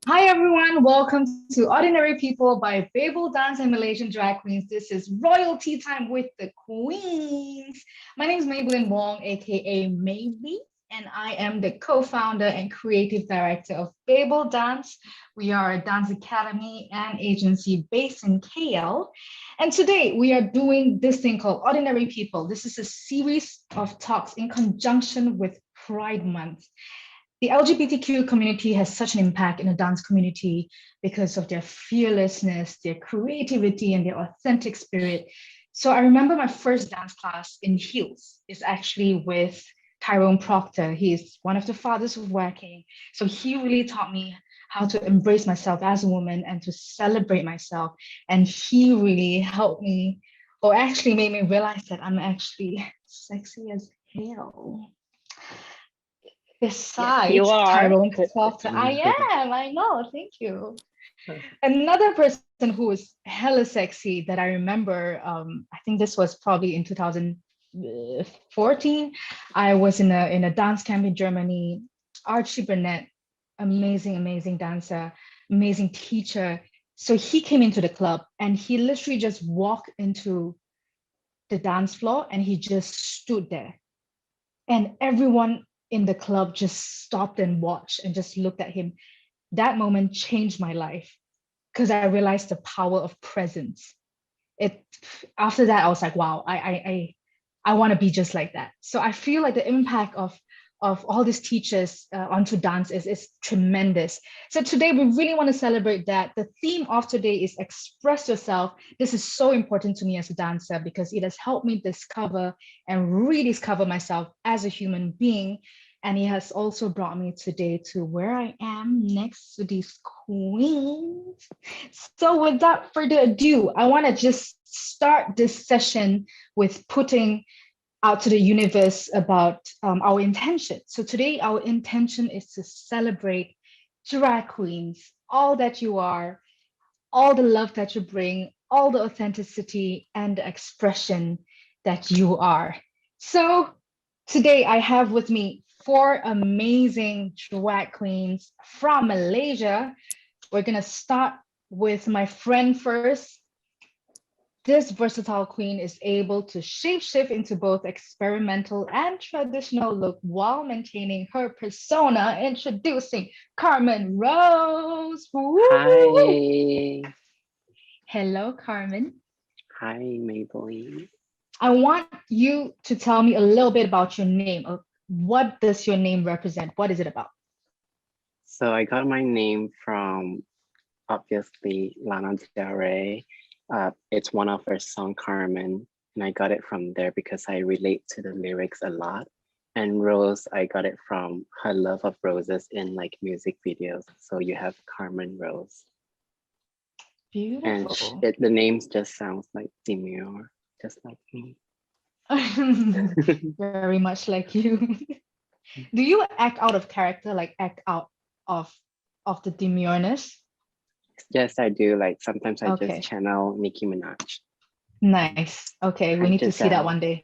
Hi everyone, welcome to Ordinary People by Babel Dance and Malaysian Drag Queens. This is royalty time with the Queens. My name is Maybelline Wong, aka Maybe, and I am the co-founder and creative director of Babel Dance. We are a dance academy and agency based in KL. And today we are doing this thing called Ordinary People. This is a series of talks in conjunction with Pride Month. The LGBTQ community has such an impact in the dance community because of their fearlessness, their creativity, and their authentic spirit. So I remember my first dance class in heels is actually with Tyrone Proctor. He is one of the fathers of working. So he really taught me how to embrace myself as a woman and to celebrate myself. And he really helped me, or actually made me realize that I'm actually sexy as hell. Yes, you Besides are. Tyrone Proctor, I know, thank you. Another person who was hella sexy that I remember, I think this was probably in 2014. I was in a dance camp in Germany. Archie Burnett, amazing dancer, amazing teacher. So he came into the club and he literally just walked into the dance floor and he just stood there. And everyone in the club just stopped and watched and just looked at him. That moment changed my life because I realized the power of presence. It After that, I was like, wow, I want to be just like that. So I feel like the impact of all these teachers onto dance is tremendous. So today we really want to celebrate that. The theme of today is express yourself. This is so important to me as a dancer because it has helped me discover and rediscover myself as a human being. And it has also brought me today to where I am next to these queens. So without further ado, I want to just start this session with putting out to the universe about our intention. So today, our intention is to celebrate drag queens, all that you are, all the love that you bring, all the authenticity and the expression that you are. So today, I have with me four amazing drag queens from Malaysia. We're going to start with my friend first. This versatile queen is able to shapeshift into both experimental and traditional look while maintaining her persona. Introducing Carmen Rose. Woo! Hi. Hello, Carmen. Hi, Maybelline. I want you to tell me a little bit about your name. What does your name represent? What is it about? So I got my name from obviously Lana Del Rey. It's one of her song Carmen, and I got it from there because I relate to the lyrics a lot. And Rose, I got it from her love of roses in like music videos. So you have Carmen Rose, and Beautiful. the names just sounds like demure, just like me. Very much like you. Do you act out of character, like act out of of the demureness? Yes, I do. Like sometimes I just Okay, channel Nicki Minaj. nice. Okay, we Hi, need to see that one Giselle.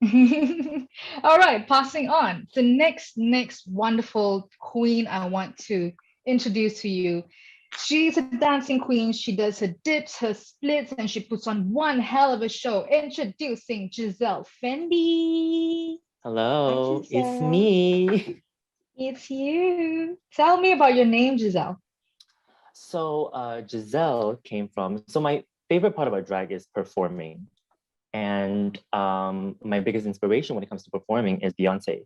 day. All right, passing on. The next wonderful queen I want to introduce to you. She's a dancing queen. She does her dips, her splits, and she puts on one hell of a show. Introducing Giselle Fendi. Hi, Hello, it's Giselle. me. It's you. Tell me about your name, Giselle. Giselle came from. So my favorite part about drag is performing, and my biggest inspiration when it comes to performing is Beyonce.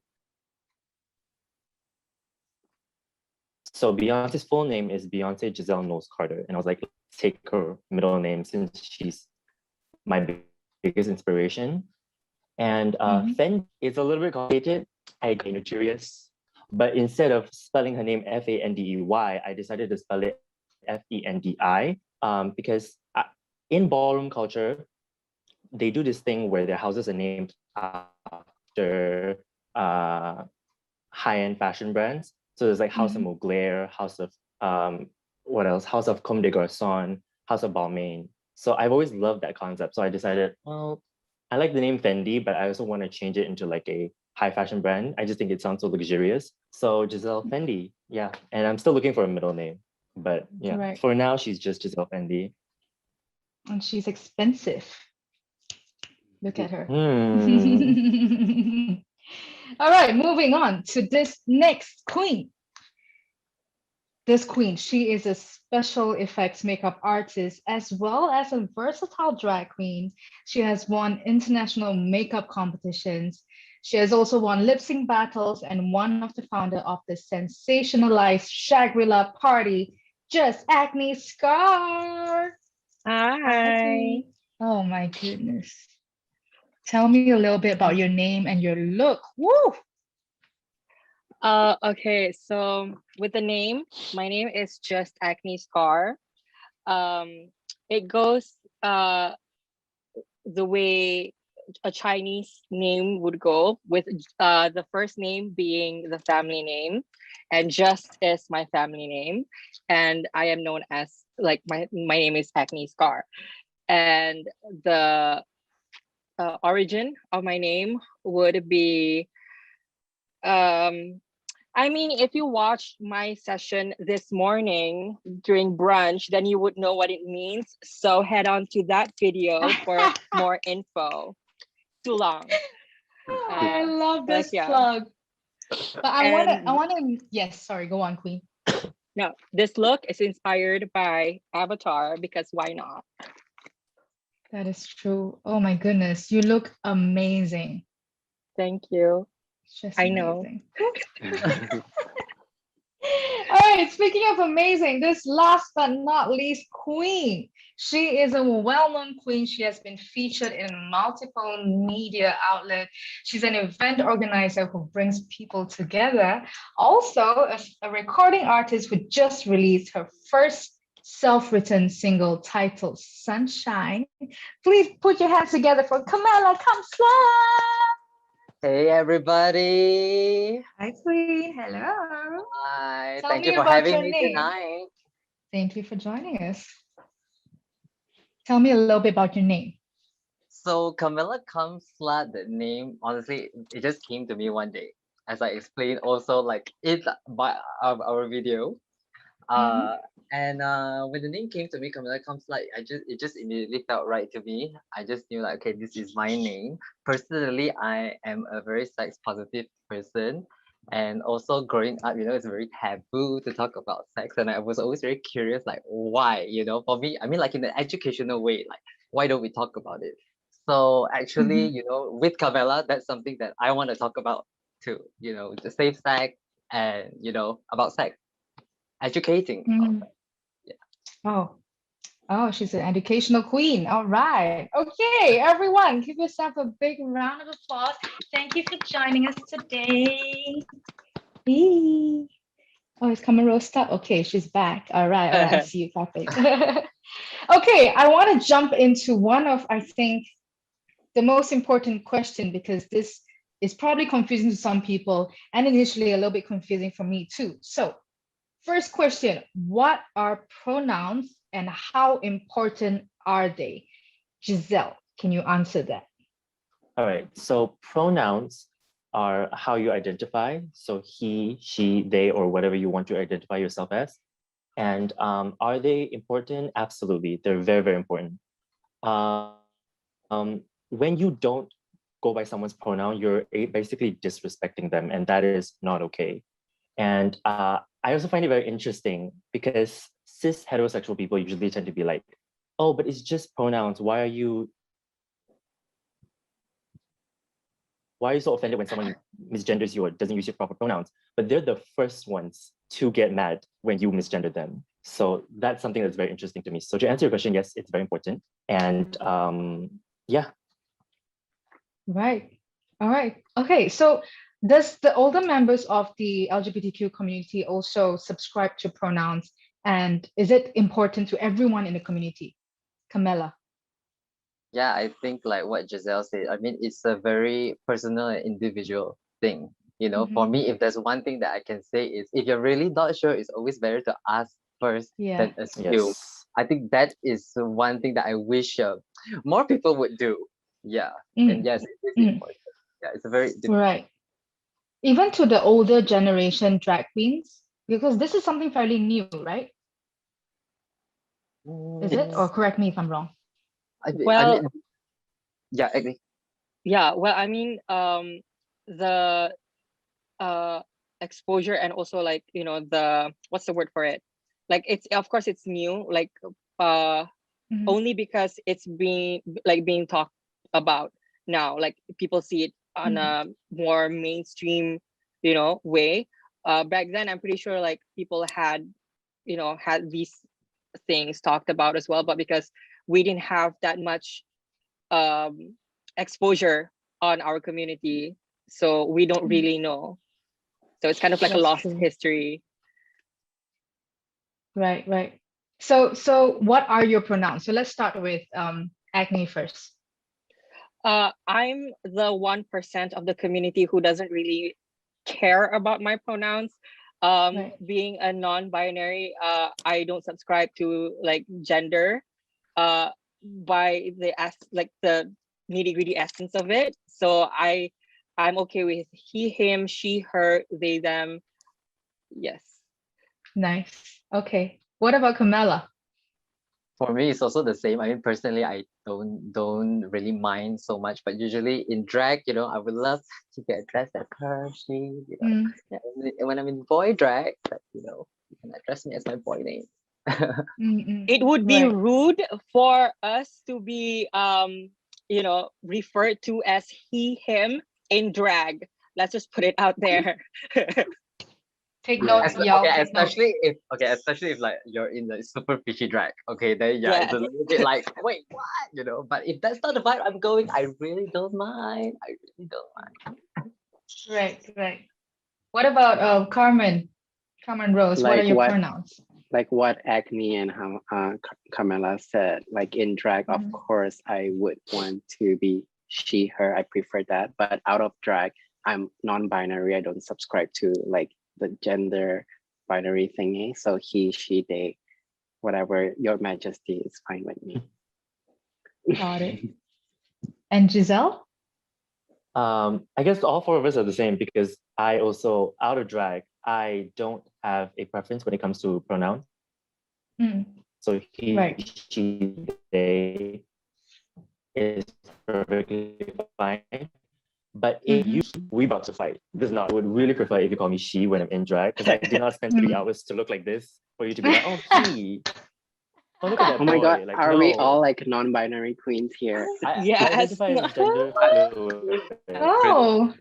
So Beyonce's full name is Beyonce Giselle Knowles Carter, and I was like, let's take her middle name since she's my biggest inspiration. And Fendi is a little bit complicated. I got curious, but instead of spelling her name Fandey, I decided to spell it Fendi. Because in ballroom culture, they do this thing where their houses are named after high-end fashion brands. So there's like House of Mugler, House of what else? House of Comme des Garçons, House of Balmain. So I've always loved that concept. So I decided, well, I like the name Fendi, but I also want to change it into like a high fashion brand. I just think it sounds so luxurious. So Giselle Fendi, yeah. And I'm still looking for a middle name. But yeah, Right. for now, she's just Giselle Fendi. And she's expensive. Look at her. Hmm. All right, moving on to this next queen. This queen, she is a special effects makeup artist as well as a versatile drag queen. She has won international makeup competitions. She has also won lip sync battles and one of the founder of the sensationalized Shagrilla party, Just Acne Scar. Hi, Hi. queen. Oh my goodness. Tell me a little bit about your name and your look. Woo! Okay, so with the name, my name is Just Acne Scar. It goes the way a Chinese name would go, with the first name being the family name, and Just is my family name, and I am known as, like, my name is Acne Scar, and the origin of my name would be, I mean, if you watched my session this morning during brunch, then you would know what it means. So head on to that video for more info. Too long. I love But this yeah. plug. But I And wanna, yes, sorry, go on, queen. no, this look is inspired by Avatar, because why not? That is true. Oh my goodness, you look amazing. Thank you. Just I know. amazing. All right, speaking of amazing, this last but not least queen. She is a well-known queen. She has been featured in multiple media outlets. She's an event organizer who brings people together. Also, a recording artist who just released her first self-written single titled Sunshine. Please put your hands together for Camilla. Come slide. Hey everybody! Hi, queen. Hello. Hi, Tell thank me you for about having your me name. tonight. Thank you for joining us. Tell me a little bit about your name. So Camilla comes slut, the name, honestly, it just came to me one day. As I explained also, like it's by our video. And when the name came to me, Camilla comes slut, it just immediately felt right to me. I just knew, like, okay, this is my name. Personally, I am a very sex positive person. And also growing up, it's very taboo to talk about sex. And I was always very curious, like, why, for me, I mean, like in an educational way, like, why don't we talk about it? So actually, with Camilla, that's something that I want to talk about too, the safe sex and, about sex, educating. Mhm. Oh, she's an educational queen. All right. Okay, everyone, give yourself a big round of applause. Thank you for joining us today. Eee. Oh, is Camilla stuck? Okay, she's back. All right, I see you. Perfect. Okay, I want to jump into one of, I think, the most important question, because this is probably confusing to some people and initially a little bit confusing for me too. So first question, what are pronouns and how important are they? Giselle, can you answer that? All right, so pronouns are how you identify. So he, she, they, or whatever you want to identify yourself as. And are they important? Absolutely, they're very, very important. When you don't go by someone's pronoun, you're basically disrespecting them, and that is not okay. And I also find it very interesting because cis heterosexual people usually tend to be like, oh, but it's just pronouns. Why are you so offended when someone misgenders you or doesn't use your proper pronouns? But they're the first ones to get mad when you misgender them. So that's something that's very interesting to me. So to answer your question, yes, it's very important. And yeah. Right. All right. Okay. So does the older members of the LGBTQ community also subscribe to pronouns? And is it important to everyone in the community? Camilla. Yeah, I think like what Giselle said, I mean, it's a very personal and individual thing. For me, if there's one thing that I can say is, if you're really not sure, it's always better to ask first than assume. Yes. I think that is one thing that I wish more people would do. Yeah. And yes, it is important. Yeah, it's a very right. Even to the older generation drag queens, because this is something fairly new, right? Is it? Or correct me if I'm wrong. I Well, mean, yeah, yeah. Well, I mean, the exposure and also like the what's the word for it? Like it's of course it's new. Like Mhm. only because it's being talked about now. Like people see it on a more mainstream, way. Back then, I'm pretty sure like people had these things talked about as well, but because we didn't have that much um, exposure on our community, so we don't really know. So it's kind of like a That's lost true. history. Right, right. So what are your pronouns? So let's start with Agni first. I'm the 1% of the community who doesn't really care about my pronouns. Right. Being a non-binary, I don't subscribe to like gender by the nitty-gritty essence of it. So I'm okay with he, him, she, her, they, them. Yes. Nice. Okay. What about Camilla? for me, it's also the same. I mean, personally, I don't really mind so much, but usually in drag, I would love to get dressed as her, she, Mm, And when I'm in boy drag, that you can address me as my boy name. It would be right. rude for us to be referred to as he, him in drag. Let's just put it out there. Take Yeah, note, y'all. okay, Take note. especially if like you're in the super fishy drag. Okay, then yeah, it's Yeah. a little bit like, wait, what? But if that's not the vibe I'm going, I really don't mind. I really don't mind. Right, right. What about Carmen? Carmen Rose, what are Like your what pronouns? like what Acne and how Camilla said, like in drag, of Mhm. course, I would want to be she, her. I prefer that. But out of drag, I'm non-binary. I don't subscribe to like the gender binary thingy. So he, she, they, whatever your majesty is fine with me. Got it. And Giselle? I guess all four of us are the same because I also, out of drag, I don't have a preference when it comes to pronouns. Mm, So he, right. she, they is perfectly fine. But if you, we about to fight. This is not, I would really prefer if you call me she when I'm in drag, because I did not spend 3 hours to look like this for you to be like, oh, he. Oh, look at that Oh my god, boy. Like, are we all no. like non-binary queens here? I Yes. identify as gender fluid. Oh,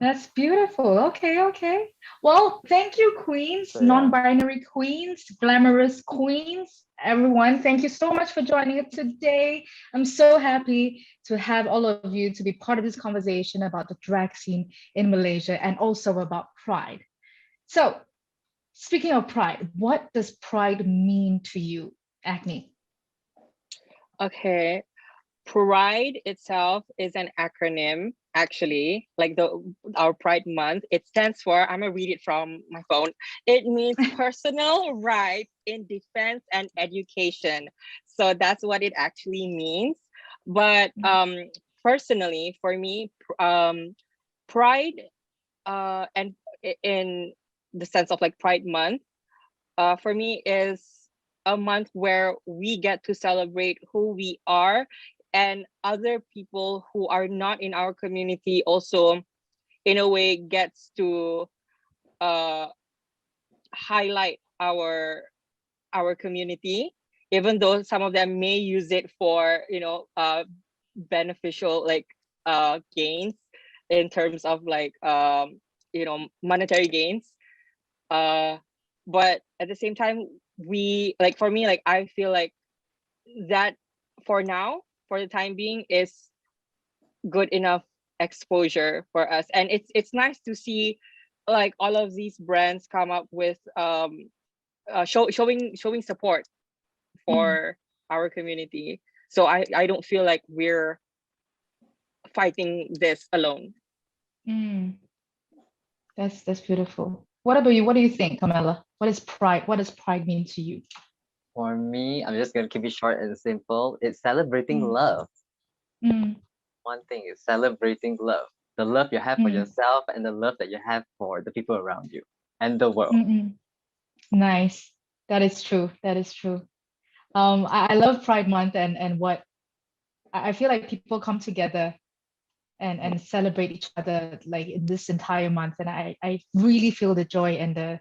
that's beautiful. Okay, okay. Well, thank you, queens, So, yeah. non-binary queens, glamorous queens, everyone. Thank you so much for joining us today. I'm so happy to have all of you to be part of this conversation about the drag scene in Malaysia and also about pride. So, speaking of pride, what does pride mean to you, Acne? Okay. Pride itself is an acronym, actually, like our Pride Month. It stands for, I'm gonna read it from my phone. It means personal right in defense and education. So that's what it actually means. But personally, for me, Pride and in the sense of like Pride Month, for me is a month where we get to celebrate who we are, and other people who are not in our community also in a way gets to uh, highlight our community, even though some of them may use it for beneficial like gains in terms of like monetary gains, but at the same time, we like, for me, like I feel like that for now, for the time being, is good enough exposure for us. And it's nice to see like all of these brands come up with showing support for our community. So I don't feel like we're fighting this alone. Mm, that's beautiful. What about you? What do you think, Camilla? What is pride? What does pride mean to you? For me, I'm just gonna keep it short and simple. It's celebrating Mm, love. mm, One thing is celebrating love. The love you have for mm, yourself and the love that you have for the people around you and the world. mm, mm. Nice. That is true. That is true. I love Pride Month and what I feel like people come together and celebrate each other like in this entire month. And I really feel the joy and the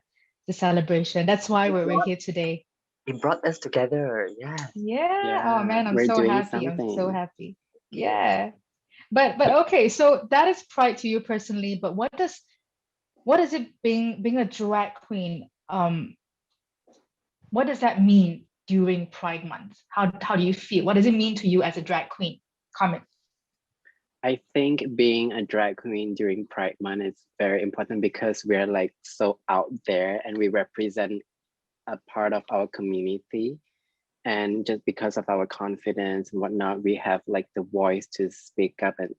celebration. That's why It we're brought, here today. it brought us together. Yes. Yeah. Oh Yeah, man, I'm we're so doing happy. I'm so something. happy. Yeah. But okay, so that is Pride to you personally, but what is it being a drag queen? What does that mean during Pride Month? How do you feel? What does it mean to you as a drag queen? Carmen. I think being a drag queen during Pride Month is very important because we're like so out there and we represent a part of our community. And just because of our confidence and whatnot, we have like the voice to speak up and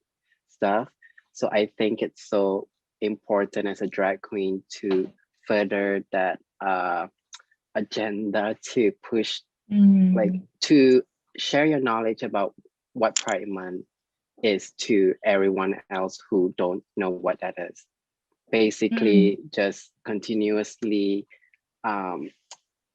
stuff. So I think it's so important as a drag queen to further that agenda to push, like Mm, to share your knowledge about what Pride Month is to everyone else who don't know what that is. mm, Basically, just continuously um,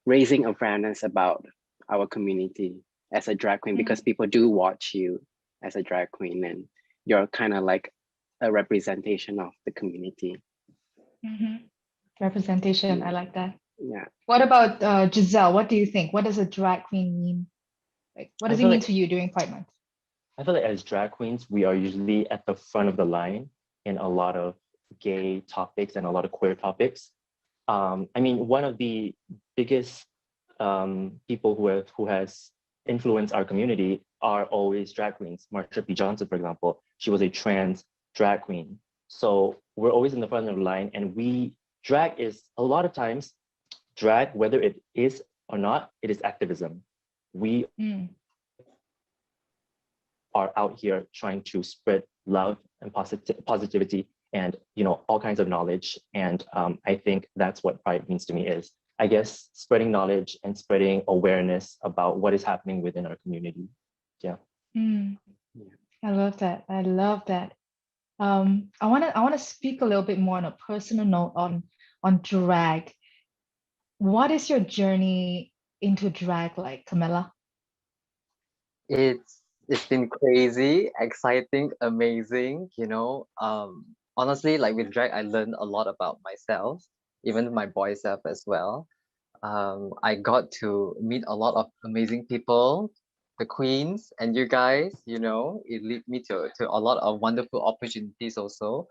raising awareness about our community as a drag queen because mm, people do watch you as a drag queen and you're kind of like a representation of the community. mhm. Representation. I like that. Yeah. What about Giselle? What do you think? What does a drag queen mean? Like, what I does it feel mean like to you during Pride Month? I feel like as drag queens, we are usually at the front of the line in a lot of gay topics and a lot of queer topics. I mean, one of the biggest people who has influenced our community are always drag queens. Marsha P. Johnson, for example, she was a trans drag queen. So we're always in the front of the line, and drag is a lot of times drag, whether it is or not, it is activism. We Mm, are out here trying to spread love and positivity and all kinds of knowledge. And I think that's what pride means to me is, I guess, spreading knowledge and spreading awareness about what is happening within our community. Yeah. mm. Yeah. I love that. I love that. I wanna speak a little bit more on a personal note on drag. What is your journey into drag like, Camilla? It's been crazy, exciting, amazing, honestly, like with drag I learned a lot about myself, even my boy self as well. I got to meet a lot of amazing people, the queens and you guys, it led me to a lot of wonderful opportunities also.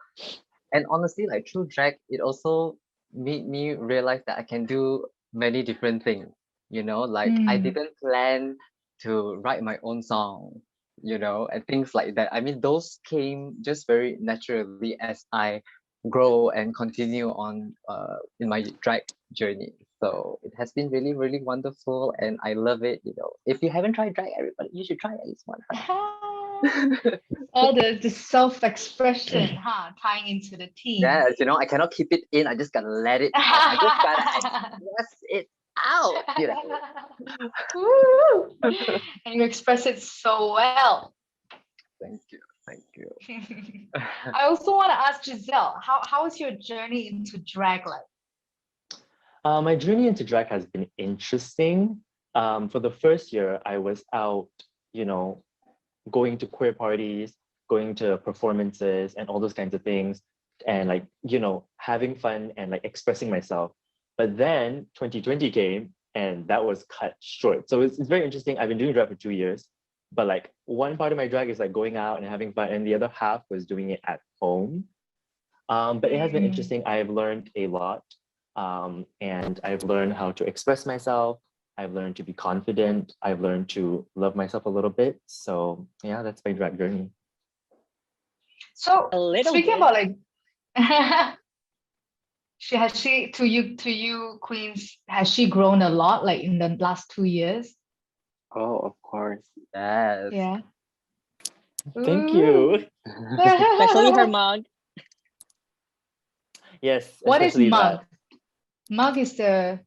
And honestly, like through drag, it also made me realize that I can do many different things. Like I Mm, didn't plan to write my own song, and things like that. I mean, those came just very naturally as I grow and continue on in my drag journey. So it has been really, really wonderful, and I love it. If you haven't tried drag, everybody, you should try at least one time. all the self-expression, huh? Tying into the team. Yes, I cannot keep it in. I just gotta let it out. I just gotta express it out. Woo! And you express it so well. Thank you. Thank you. I also want to ask Giselle, how is your journey into drag like? My journey into drag has been interesting. For the first year, I was out, you know, going to queer parties, going to performances and all those kinds of things, and like, having fun and like expressing myself. But then 2020 came and that was cut short. So it's very interesting. I've been doing drag for 2 years, but like one part of my drag is like going out and having fun, and the other half was doing it at home. But it has been Mm. interesting. I've learned a lot, and I've learned how to express myself. I've learned to be confident. I've learned to love myself a little bit. So yeah, that's my drag journey. So A little speaking bit. about like she to you queens, has she grown a lot like in the last 2 years? Oh, of course. Yes. Yeah. Thank Ooh. you. Especially her mug. Yes, What is especially mug? that. Mug is the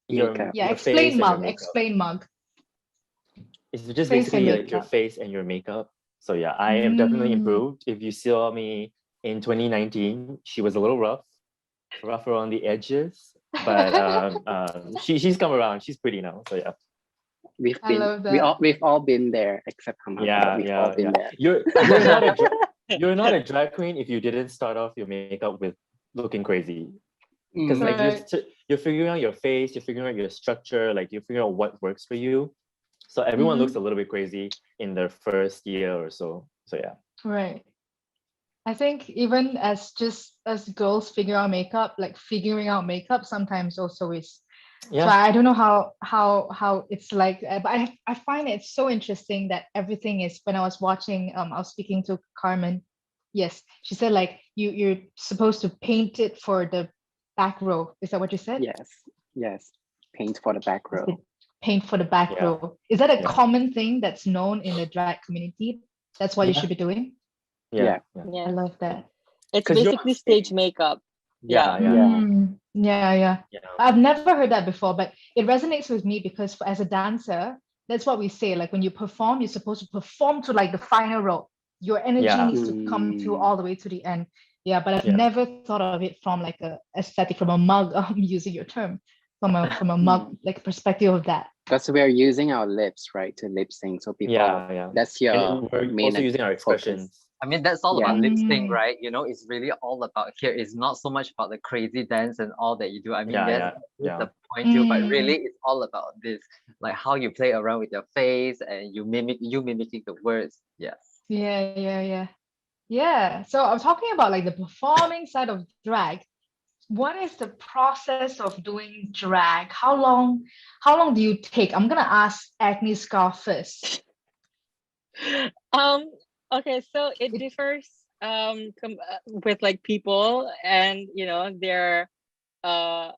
Makeup. yeah, Your explain face and your mug, makeup. explain mug. It's just Face and basically like your makeup. face and your makeup. So yeah, I have definitely Mm. improved. If you saw me in 2019, she was a little rough around the edges, but she's come around. She's pretty now. So yeah. I love we that. all we've all been there except Camilla, but Yeah, we've all yeah, been yeah. there. You're not a you're not a drag queen if you didn't start off your makeup with looking crazy. Because Mm. like Right. you're figuring out your face, you're figuring out your structure, like you're figuring out what works for you. So everyone looks a little bit crazy in their first year or so. So yeah. Right. I think even as girls figure out makeup, like figuring out makeup sometimes also is. So Yeah. I don't know how it's like, but I find it so interesting that everything is, when I was watching, I was speaking to Carmen. Yes, she said like you're supposed to paint it for the back row. Is that what you said? Yes, yes. Paint for the back It's row. the paint for the back Yeah. row. Is that a Yeah. common thing that's known in the drag community? That's what you Yeah. should be doing. Yeah. Yeah. Yeah. I Yeah. love that. It's 'Cause you're on basically stage. stage makeup. Yeah, Yeah. yeah. Yeah. Yeah. I've never heard that before, but it resonates with me because as a dancer, that's what we say. Like when you perform, you're supposed to perform to like the final row. Your energy Yeah. needs to come to Mm. all the way to the end. Yeah, but I've Yeah. never thought of it from like a aesthetic, from a mug, using your term, from a mug, like perspective of that. Because we're using our lips, right, to lip sync. So people, Yeah. that's And your then we're main also using our focus. expressions. I mean, that's all Yeah. about lip sync, Mm, right? You know, it's really all about here. It's not so much about the crazy dance and all that you do. I mean, Yeah, yes, yeah, that is yeah. the point too, but mm, really it's all about this, like how you play around with your face and you mimicking the words. Yes. yeah. So I'm talking about like the performing side of drag. What is the process of doing drag? How long do you take? I'm gonna ask Acne Scar first. Um, okay, so it It, differs with like people and their uh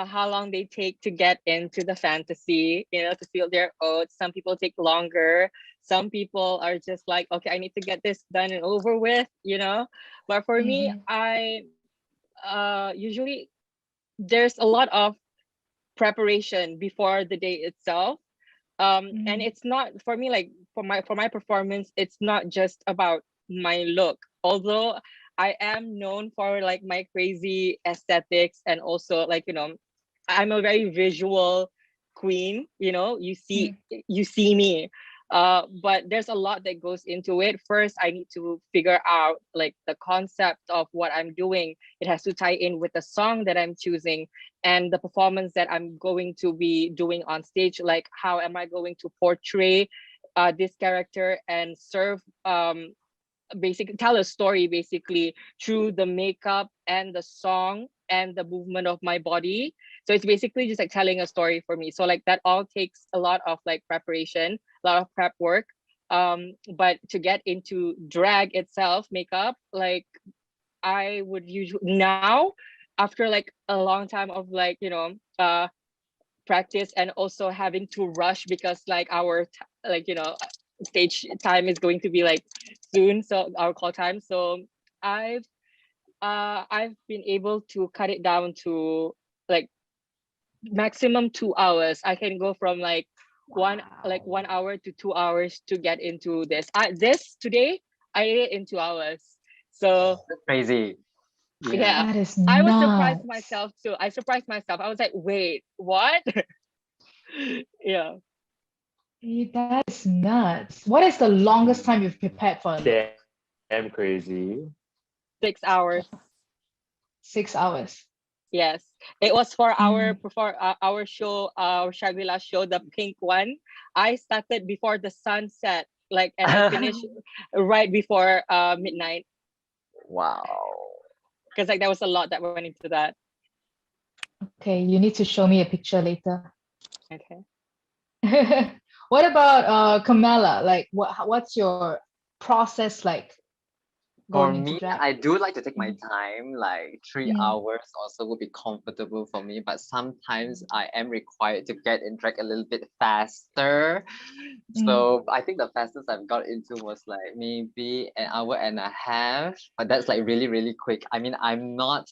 how long they take to get into the fantasy, to feel their oats. Some people take longer. Some people are just like, okay, I need to get this done and over with. But for me, Mhm, I usually there's a lot of preparation before the day itself. And mhm, it's not for me, like for my performance, it's not just about my look, although I am known for like my crazy aesthetics, and also like I'm a very visual queen. You see mhm, you see me. But there's a lot that goes into it. First, I need to figure out like the concept of what I'm doing. It has to tie in with the song that I'm choosing and the performance that I'm going to be doing on stage. Like, how am I going to portray this character and serve basically tell a story basically through the makeup and the song and the movement of my body. So it's basically just like telling a story for me. So like that all takes a lot of like preparation, a lot of prep work. But to get into drag itself, makeup, like I would usually now, after like a long time of like practice, and also having to rush because like our like stage time is going to be like soon, so our call time. So i've I've been able to cut it down to like maximum 2 hours. I can go from like wow. 1 hour to 2 hours to get into this. This today I did it in 2 hours. So That's crazy. Yeah. yeah, That is I was surprised nuts. myself too. I surprised myself. I was like, wait, what? Yeah. That is nuts. What is the longest time you've prepared for a look? Damn crazy. 6 hours. 6 hours. Yes, it was for our Mm. our show, our Shagrilla show, the pink one. I started before the sun set, like, and I finished right before midnight, Wow. because like there was a lot that went into that. Okay, you need to show me a picture later. Okay. What about Camilla? Like what's your process like For going into me, drag? I do like to take my Mm, time, like three mm, hours also would be comfortable for me, but sometimes I am required to get in drag a little bit faster. mm. So I think the fastest I've got into was like maybe an hour and a half, but that's like really, really quick. I mean, I'm not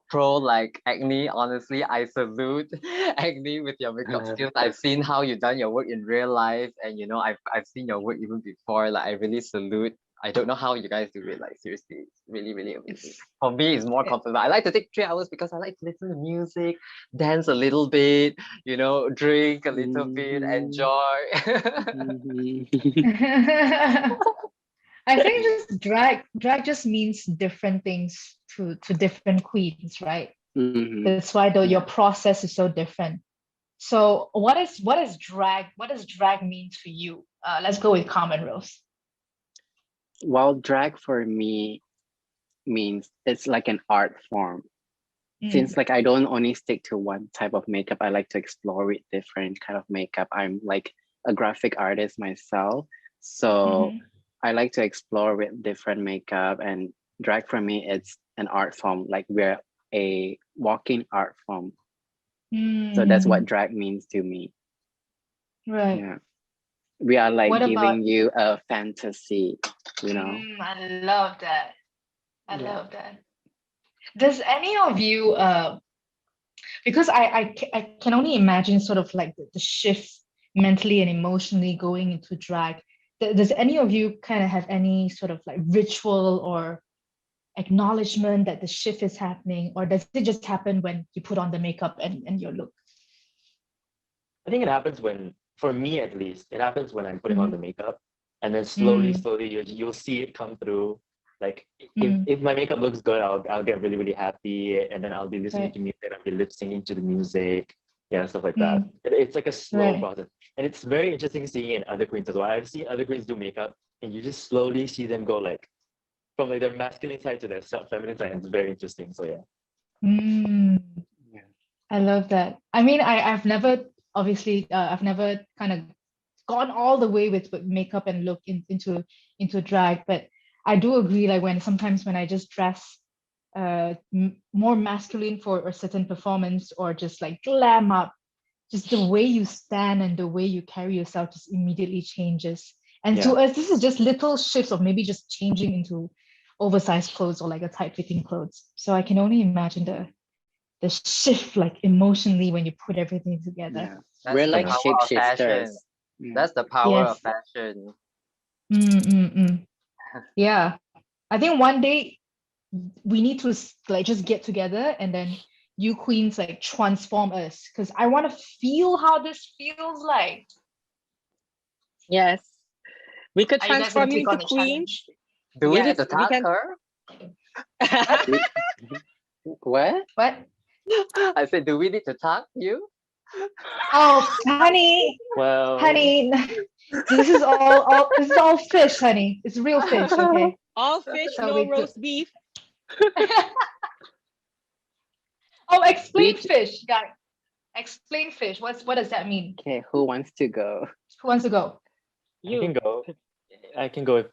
pro like Acne. Honestly, I salute Acne with your makeup skills. I've seen how you've done your work in real life, and I've seen your work even before. Like I really salute I don't know how you guys do it. Like seriously, it's really, really amazing. It's For me, it's more it- comfortable. I like to take 3 hours because I like to listen to music, dance a little bit, drink a little bit, Mhm, enjoy. mhm. I think just drag just means different things to different queens, right? Mhm. That's why though your Yeah. process is so different. So what does drag mean to you? Let's go with Carmen Rose. Well, drag for me means it's like an art form. Since Mm, like I don't only stick to one type of makeup, I like to explore with different kind of makeup. I'm like a graphic artist myself, so mhm, I like to explore with different makeup, and drag for me it's an art form. Like we're a walking art form. So that's what mhm. drag means to me. Right. Yeah. We are like What about giving you a fantasy, you know? I love that. I Yeah. love that. Does any of you because I can only imagine sort of like the shift mentally and emotionally going into drag. Does any of you kind of have any sort of like ritual or acknowledgement that the shift is happening, or does it just happen when you put on the makeup and your look? I think it happens when, for me at least, it happens when I'm putting on the Mhm. makeup, and then slowly, Mm, slowly, you'll see it come through. Like mm, if my makeup looks good, I'll get really, really happy, and then I'll be listening right. to music, I'll be lip syncing to the music, yeah, stuff like that. Mm, It's like a slow right. process, and it's very interesting seeing it in other queens as well. I've seen other queens do makeup, and you just slowly see them go like from like their masculine side to their feminine side. And it's very interesting. So yeah. Mm, Yeah. I love that. I mean, I've never obviously I've never kind of gone all the way with makeup and look into drag, but I do agree. Like when sometimes when I just dress more masculine for a certain performance or just like glam up, just the way you stand and the way you carry yourself just immediately changes. And to Yeah. us, this is just little shifts of maybe just changing into oversized clothes or like a tight fitting clothes. So I can only imagine the shift like emotionally when you put everything together. Yeah. We're That's the like Yeah. power of shapeshifters. fashion. Yeah. That's the power of Yes. fashion. Mm, mm, mm. Yeah. I think one day we need to like just get together and then you queens like transform us because I want to feel how this feels like. Yes. We could Are you guys gonna transform you take into on the queen. challenge? Do we need Yes, to we tag can. her? What? We, what? What? I said, do we need to tag you? Oh, honey, Well, honey, this is all fish, honey. It's real fish, okay? All fish, So no we do. roast beef. Oh, explain We fish, guys. Explain fish. What does that mean? okay, who wants to go? Who wants to go? I can You. go. I can go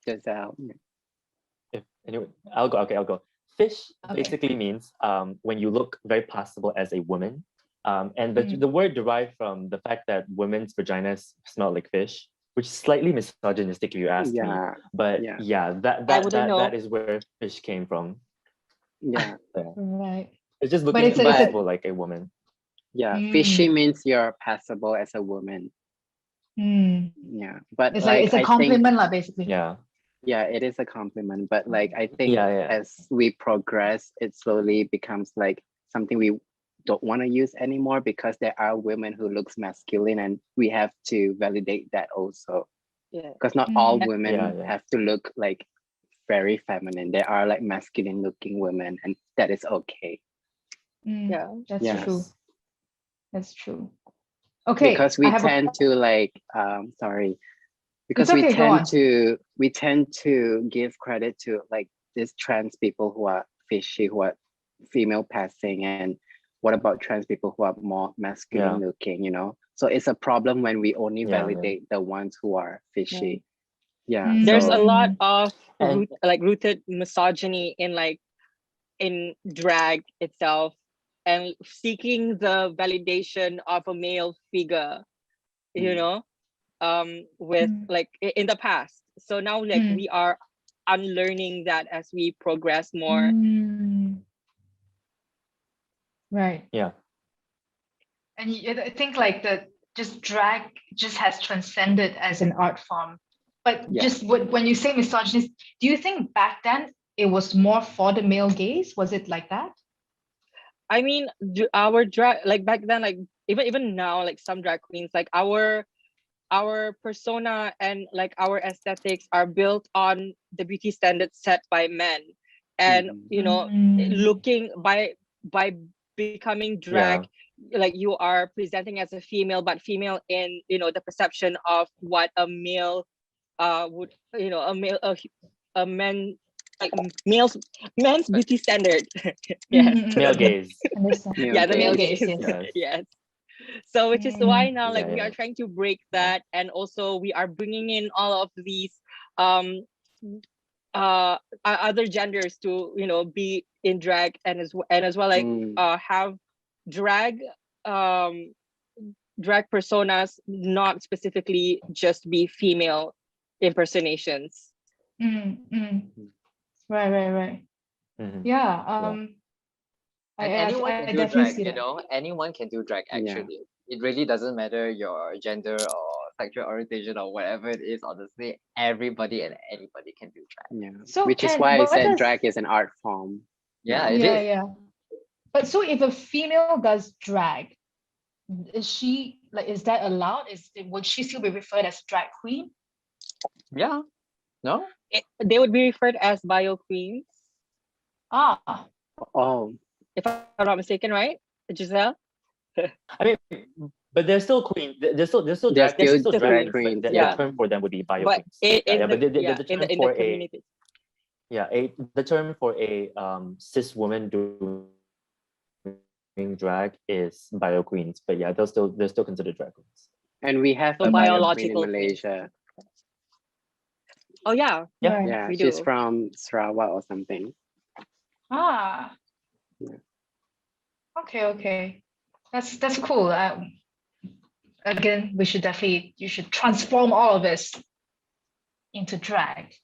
Giselle. if anyway. I'll go. Okay, I'll go. Fish Okay. basically means when you look very passable as a woman. And Mm. the word derived from the fact that women's vaginas smell like fish, which is slightly misogynistic if you ask me. Yeah. But Yeah. yeah, I wouldn't that know. is where fish came from. Yeah. Yeah. Right. It's just But looking it's But a passable like a woman. yeah, fishy mm, means you're passable as a woman. mm. Yeah. But It's like like it's a I think compliment, lah, basically. Yeah. yeah, it is a compliment. But like I think Yeah, yeah. as we progress, it slowly becomes like something we don't want to use anymore because there are women who looks masculine and we have to validate that also. Yeah. Because not all Mm, women Yeah, yeah. have to look like very feminine. There are like masculine looking women and that is okay. mm. Yeah. That's Yeah. true. Yes. That's true. Okay, Because I we have a. tend to like sorry, It's because okay. Go on. we tend to give credit to like these trans people who are fishy, who are female passing, and what about trans people who are more masculine Yeah. looking, you know? So it's a problem when we only Yeah, yeah. validate the ones who are fishy. Yeah. There's a So lot Mm, of And rooted misogyny in drag itself and seeking the validation of a male figure, you mm, know, with mm, like in the past. So now like mm, we are unlearning that as we progress more. mm. Right. yeah. And I think like the just drag just has transcended as an art form But Yeah. just when you say misogynist, do you think back then it was more for the male gaze? Was it like that? I mean, our drag, like back then, like even now, like some drag queens, like our persona and like our aesthetics are built on the beauty standards set by men, and you know, looking by becoming drag, like you are presenting as a female, but female in, you know, the perception of what a male would, you know, a man, like men's beauty standard. Yes. Male gaze. Understand. Yeah, the male gaze, gaze. yes. Yes. Yes. So which is why now, like, Yeah, we yeah. are trying to break that, and also we are bringing in all of these um other genders to, you know, be in drag, and as well, like have drag um drag personas, not specifically just be female impersonations. Right. Mhm. Yeah. And I anyone can do definitely drag, see you that. know, anyone can do drag Yeah. actually. It really doesn't matter your gender or sexual orientation or whatever it is, honestly. Everybody and anybody can do drag. Yeah. So Which is can why I what said does drag is an art form. Yeah, now. it is. yeah. But so if a female does drag, is she like, is that allowed? Would she still be referred as drag queen? Yeah. No? They would be referred as bio queens, Ah, Oh, if I'm not mistaken, right, Giselle? I mean, but they're still queen. They're still they're drag. still They're drag queens. queens. But Yeah. the term for them would be bio But queens. in But the the term in for the community. the term for a cis woman doing drag is bio queens. But yeah, they're still considered drag queens. And we have So a bio queen in biological queens. Malaysia. Oh yeah, Yeah. right. Yeah, we she's do. from Sarawak or something. Ah. Yeah. Okay. That's cool. Again, you should transform all of this into drag.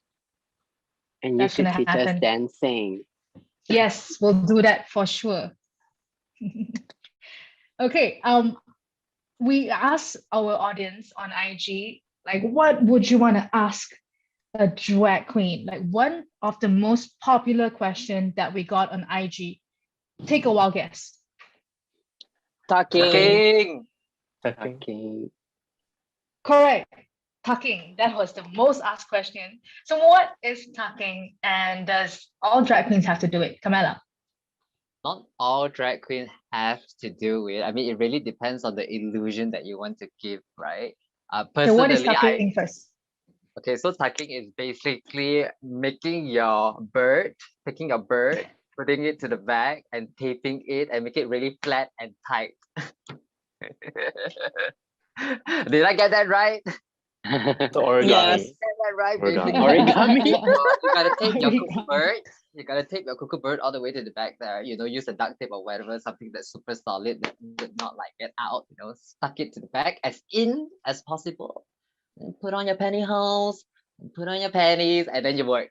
And you That's should gonna teach us happen. dancing. Yes, we'll do that for sure. Okay. We asked our audience on IG, like, what would you want to ask a drag queen? Like, one of the most popular question that we got on IG. Take a wild guess. Talking. King. Okay. Correct. Tucking. That was the most asked question. So what is tucking, and does all drag queens have to do it? Camilla. Not all drag queens have to do it. I mean, it really depends on the illusion that you want to give, right? Okay, what is Personally, tucking first? Okay, so tucking is basically making your bird, taking a bird, putting it to the back and taping it and make it really flat and tight. Did I get that right? The origami. Yes. Get that right, Origami. baby. Origami. You gotta tape your cuckoo Origami. bird. You gotta tape your cuckoo bird all the way to the back there. You know, use a duct tape or whatever, something that's super solid that would not like get out. You know, stuck it to the back as in as possible. And put on your pantyhose. Put on your panties, and then you work.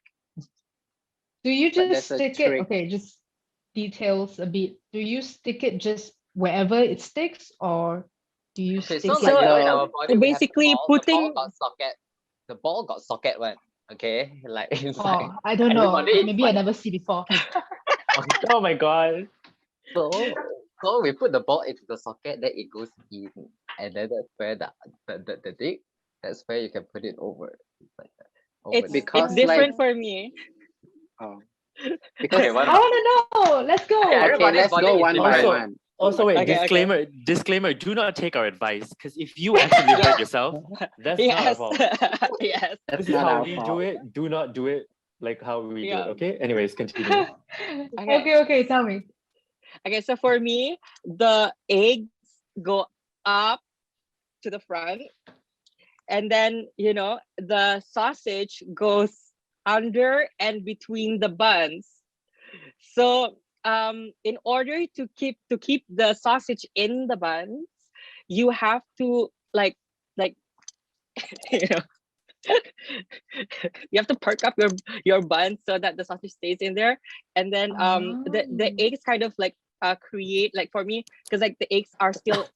Do you But just there's a stick trick. it? Okay, just details a bit. Do you stick it just wherever it sticks, or do you Okay, stick so it? like you know, in No. our body, we have the basically ball. putting- The ball got socket. The ball got socket one. Okay, like inside. Oh, I don't know. Everybody is Maybe I like- never see before. Oh my god. So we put the ball into the socket, then it goes in, and then that's where the dick. That's where you can put it over. It's like that. Over It's there. Because, different like- for me. Oh. Okay, Because what I want to know. Let's go. Okay, okay, everybody's let's body go is one by different. one. Also, wait, Okay, okay. disclaimer, do not take our advice, because if you accidentally hurt yourself, that's not our Yes. fault. Yes. That's This is not how our we fault. do it. Do not do it like how we do Yeah. it, okay? Anyways, continue. Okay, tell me. Okay, so for me, the eggs go up to the front, and then, you know, the sausage goes under and between the buns. So in order to keep the sausage in the buns, you have to like you know, you have to perk up your bun so that the sausage stays in there. And then the Oh. eggs kind of like create, like, for me, because like the eggs are still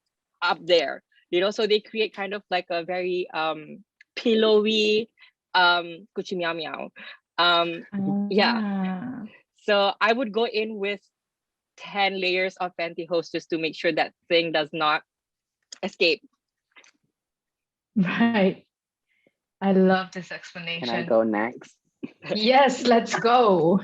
up there, you know, so they create kind of like a very pillowy Kuchi Meow Meow. Yeah. Ah, So I would go in with 10 layers of pantyhose just to make sure that thing does not escape. right. I love this Can I explanation. go next? Yes, let's go.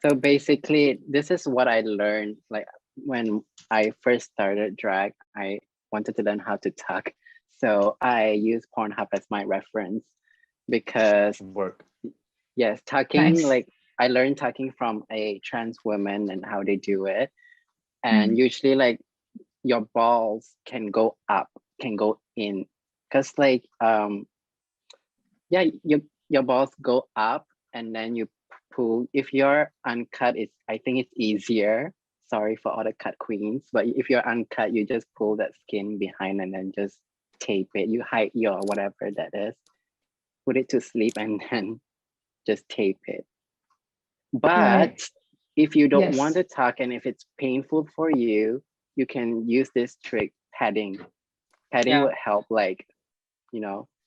So basically, this is what I learned. Like when I first started drag, I wanted to learn how to tuck. So I use Pornhub as my reference because Work. yes, tucking, Nice. like I learned tucking from a trans woman and how they do it. And Mm. usually like your balls can go up, can go in. Cause like yeah, your balls go up and then you pull. If you're uncut, it's I think it's easier. Sorry for all the cut queens, but if you're uncut, you just pull that skin behind and then just tape it. You hide your whatever that is, put it to sleep, and then just tape it. But Right. if you don't want Yes. to tuck and if it's painful for you, you can use this trick, padding. Padding Yeah. would help, like,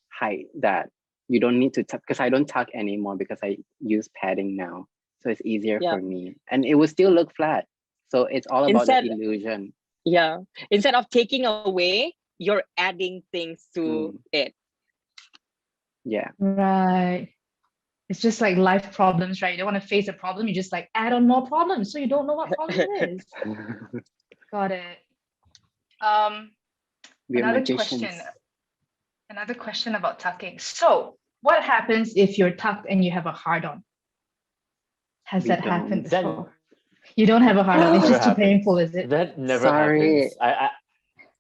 hide that. You don't need to tuck because I don't tuck anymore because I use padding now. So it's easier Yeah. for me. And it will still look flat. So it's all about the Instead, illusion. yeah. Instead of taking away, you're adding things to Mm, it. yeah. Right. It's just like life problems, right? You don't want to face a problem, you just like add on more problems. So you don't know what problem it is. Got it. Um, We're another magicians. question. Another question about tucking. So what happens if you're tucked and you have a hard on? Has We that happened don't. Then before? You don't have a hard on. It's never just too happens. painful, is it? That never Sorry. happens.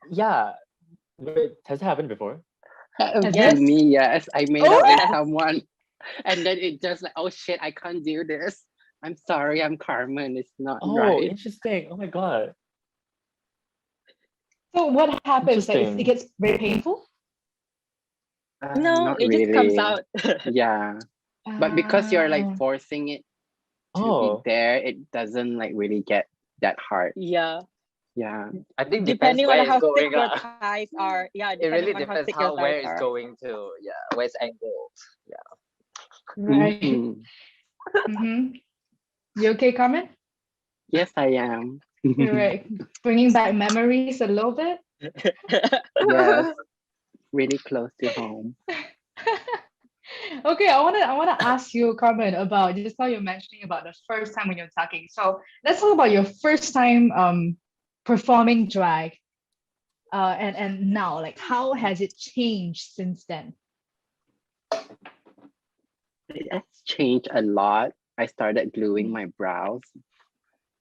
Yeah. Wait, has it happened before? Has To it? me, yes. I made Oh, out with Yes. someone and then it just like, oh shit, I can't do this. I'm sorry, I'm Carmen. It's not Oh, right. interesting. Oh my God. so what happens? Like it Interesting. gets very painful? No, Not it just comes really. out. Yeah. But because you're like Ah, forcing it to be Oh, there, it doesn't like really get that hard. Yeah. Yeah. I think depends Depending where on it's how thick going. your thighs are. Yeah, It really depending on how depends thick your how thighs where it's are. going to. Yeah, where it's angled. Yeah. right. Mhm. Mm-hmm. You okay, Carmen? Yes, I am. You're right. Bringing back memories a little bit. Yes, really close to home. Okay, I wanna ask you, Carmen, about just how you're mentioning about the first time when you're tucking. So let's talk about your first time performing drag. And now, like, how has it changed since then? It has changed a lot. I started gluing my brows.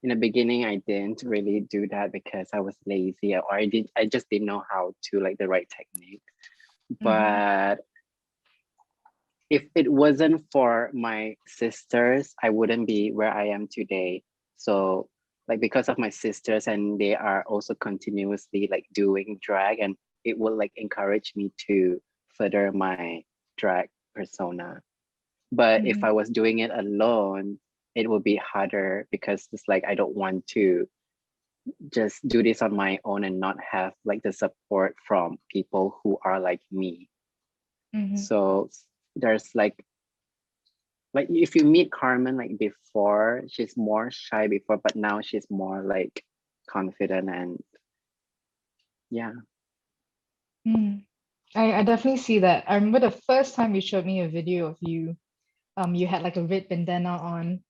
In the beginning, I didn't really do that because I was lazy or I just didn't know how to like the right technique. But if it wasn't for my sisters, I wouldn't be where I am today. So like because of my sisters and they are also continuously like doing drag and it will like encourage me to further my drag persona. But if I was doing it alone, it would be harder because it's like I don't want to just do this on my own and not have like the support from people who are like me. So there's like if you meet Carmen like before, she's more shy before, but now she's more like confident and yeah. I definitely see that. I remember the first time you showed me a video of you. You had like a red bandana on.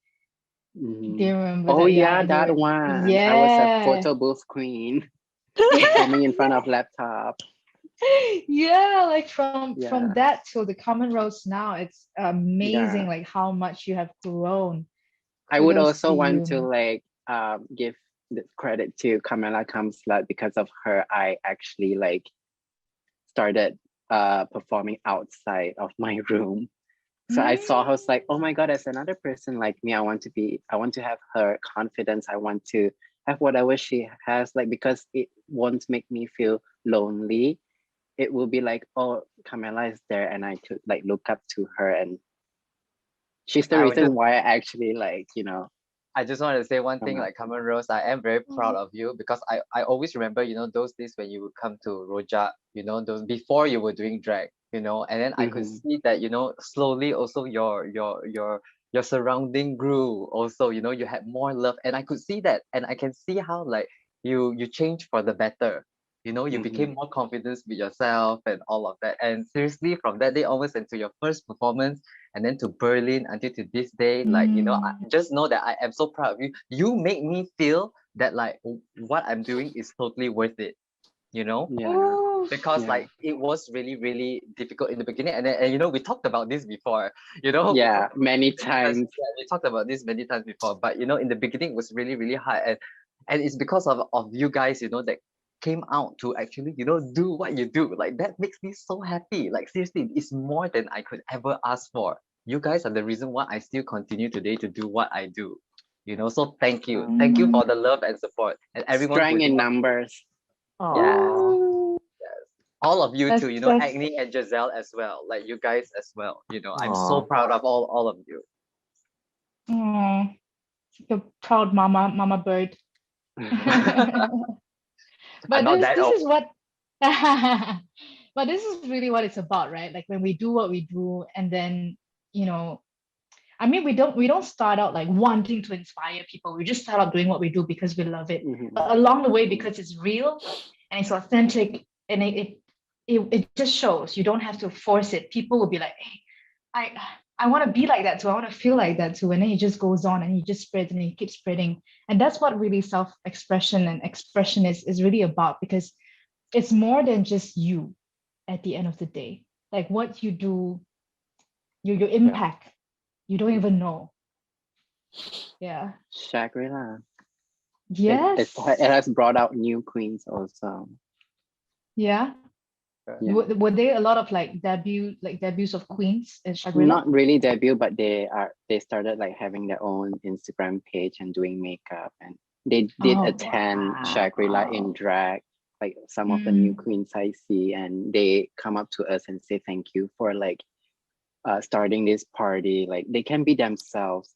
Do Mhm. you remember Oh that? yeah, Yeah, you that were. one. I was a Yeah. photo booth queen performing in front of laptop. Yeah, like from Yeah, that till the common roast now, it's amazing yeah. like how much you have grown. I would Kudos also to want you, to man. like give the credit to Camilla Kamslat because of her. I actually like started performing outside of my room. So I saw her, I was like, oh my God, there's another person like me. I want to have her confidence. I want to have whatever she has, like, because it won't make me feel lonely. It will be like, oh, Camilla is there and I could like look up to her and she's the I would just reason why I actually like, I just want to say one thing, come up. like Carmen Rose, I am very proud of you because I always remember, those days when you would come to Rojak, those before you were doing drag, you know, and then I could see that, you know, slowly also your surrounding grew also, you know, you had more love, and I could see that, and I can see how like you changed for the better, you know, you became more confident with yourself and all of that. And seriously, from that day onwards into your first performance, and then to Berlin until to this day, like, you know, I just know that I am so proud of you. You make me feel that like what I'm doing is totally worth it, you know. Yeah. Because like it was really really difficult in the beginning, and then, and you know, we talked about this before, you know. Yeah, many Because, times. yeah, we talked about this many times before, but you know, in the beginning it was really really hard, and it's because of you guys, you know, that came out to actually, you know, do what you do. Like that makes me so happy. Like seriously, it's more than I could ever ask for. You guys are the reason why I still continue today to do what I do, you know. So thank you, thank you for the love and support, and everyone Strength who's in watching. numbers. Yes, Ooh, all of you too, you know, that's Agni and Giselle as well, like you guys as well, you know. I'm so Aw. proud of all of you. oh, the proud mama bird. I'm But not that this old. is what but this is really what it's about, right? Like when we do what we do, and then, you know, I mean, we don't start out like wanting to inspire people. We just start out doing what we do because we love it. But along the way, because it's real and it's authentic, and it just shows. You don't have to force it. People will be like, hey, I want to be like that too. I want to feel like that too. And then it just goes on and it just spreads and it keeps spreading. And that's what really self-expression and expression is really about, because it's more than just you at the end of the day. Like what you do, your impact, you don't even know. Yeah. Shagrilla. Yes. It has brought out new queens also. Yeah. Yeah. Were there a lot of like debuts of queens in Shagrilla? Not really debut, but they started like having their own Instagram page and doing makeup, and they did Oh, attend Shagrilla in drag, like some of the new queens I see, and they come up to us and say thank you for like starting this party. Like they can be themselves,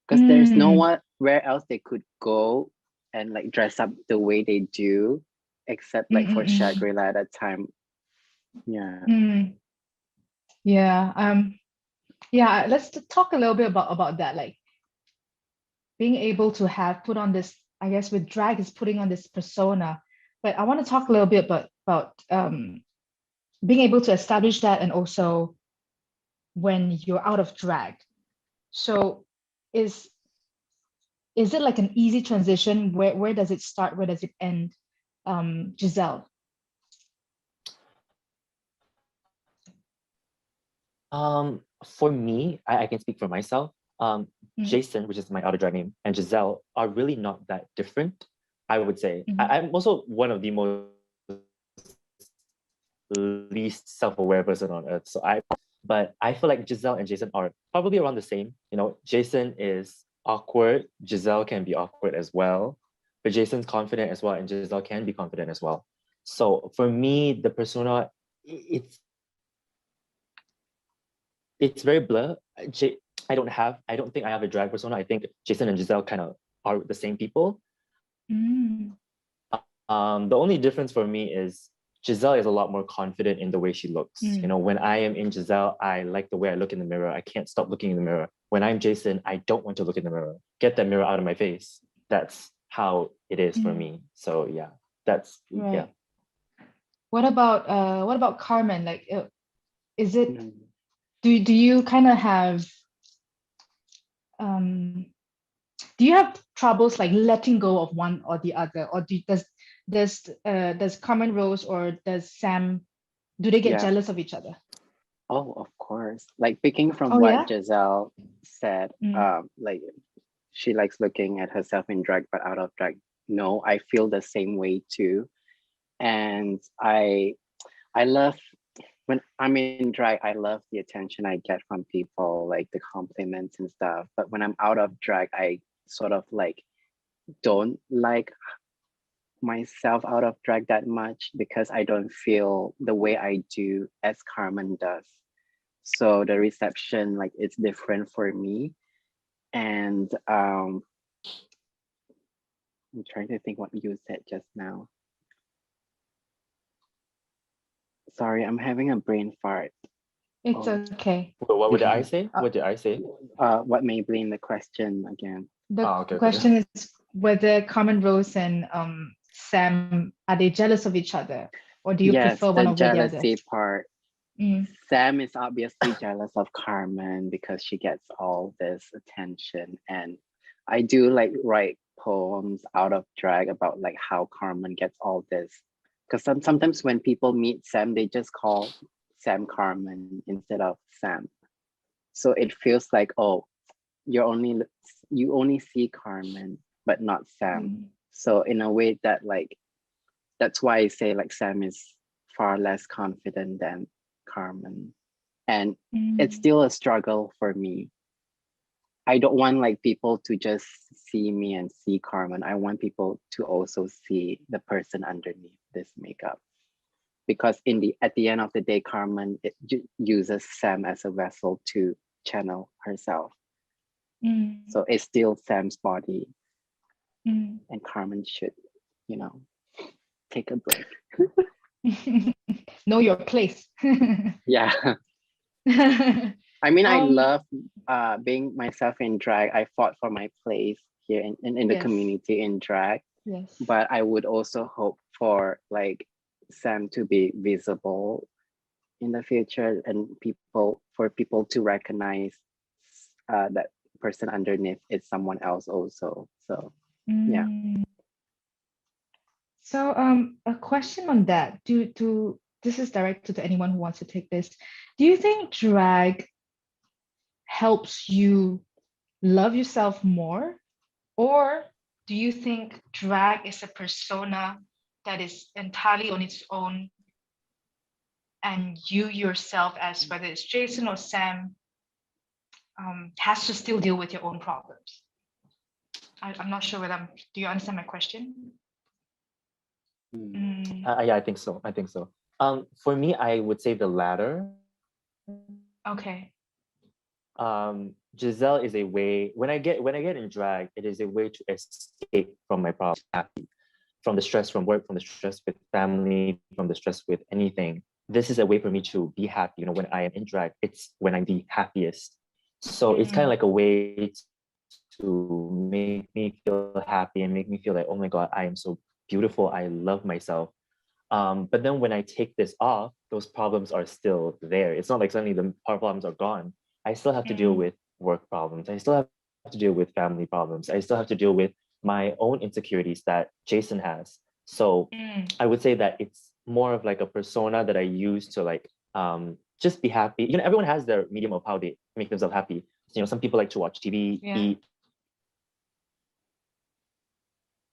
because there's no one where else they could go and like dress up the way they do, except like for Shagrilla at that time. Yeah. Yeah. Yeah, let's talk a little bit about that, like being able to have put on this, I guess with drag is putting on this persona, but I want to talk a little bit about being able to establish that, and also when you're out of drag. So is it like an easy transition? Where does it start? Where does it end? Giselle. For me, I can speak for myself. Jason, which is my outer drag name, and Giselle are really not that different, I would say. I'm also one of the most least self-aware person on earth. But I feel like Giselle and Jason are probably around the same. You know, Jason is awkward, Giselle can be awkward as well, but Jason's confident as well, and Giselle can be confident as well. So for me, the persona, it's very blur. I don't think I have a drag persona. I think Jason and Giselle kind of are the same people. The only difference for me is Giselle is a lot more confident in the way she looks. You know, when I am in Giselle, I like the way I look in the mirror. I can't stop looking in the mirror. When I'm Jason, I don't want to look in the mirror. Get that mirror out of my face. That's how it is for me. So yeah, that's Right. yeah. What about Carmen? Like, is it? Do you kind of have do you have troubles like letting go of one or the other, or does Carmen Rose or does Sam, do they get jealous of each other? Oh, of course. Like picking from Oh, what yeah? Giselle said, like she likes looking at herself in drag, but out of drag. No, I feel the same way too. And I love when I'm in drag, I love the attention I get from people, like the compliments and stuff. But when I'm out of drag, I sort of like don't like myself out of drag that much, because I don't feel the way I do as Carmen does. So the reception, like it's different for me. And I'm trying to think what you said just now. Sorry, I'm having a brain fart. It's Oh. okay. What did I say? What did I say? What may blame the question again? The Okay. question is whether Carmen Rose and Sam, are they jealous of each other? Or do you Yes, prefer the one over the other? jealousy part. Mm, Sam is obviously jealous of Carmen because she gets all this attention, and I do like write poems out of drag about like how Carmen gets all this. Because sometimes when people meet Sam, they just call Sam Carmen instead of Sam. So it feels like, oh, you only see Carmen but not Sam. mm, So in a way that like that's why I say like Sam is far less confident than Carmen. And it's mm, still a struggle for me. I don't want like people to just see me and see Carmen. I want people to also see the person underneath this makeup. Because at the end of the day, Carmen uses Sam as a vessel to channel herself. mm, So it's still Sam's body, mm. and Carmen should, take a break. Know your place. Yeah. I mean, I Um, love being myself in drag. I fought for my place here in the Yes. community in drag, Yes. but I would also hope for like Sam to be visible in the future and for people to recognize that person underneath is someone else also. So yeah. Mm. So a question on that. This is directed to anyone who wants to take this. Do you think drag helps you love yourself more? Or do you think drag is a persona that is entirely on its own and you yourself, as whether it's Jason or Sam, has to still deal with your own problems? I'm not sure whether do you understand my question? Mm, Yeah, I think so. For me, I would say the latter. okay. Giselle is a way when I get in drag, it is a way to escape from my problems, happy, from the stress from work, from the stress with family, from the stress with anything. This is a way for me to be happy. When I am in drag, it's when I'm the happiest. So it's kind of like a way to make me feel happy and make me feel like, oh my God, I am so beautiful. I love myself. But then when I take this off, those problems are still there. It's not like suddenly the problems are gone. I still have to deal with work problems. I still have to deal with family problems. I still have to deal with my own insecurities that Jason has. So I would say that it's more of like a persona that I use to like just be happy. Everyone has their medium of how they make themselves happy. Some people like to watch TV, eat,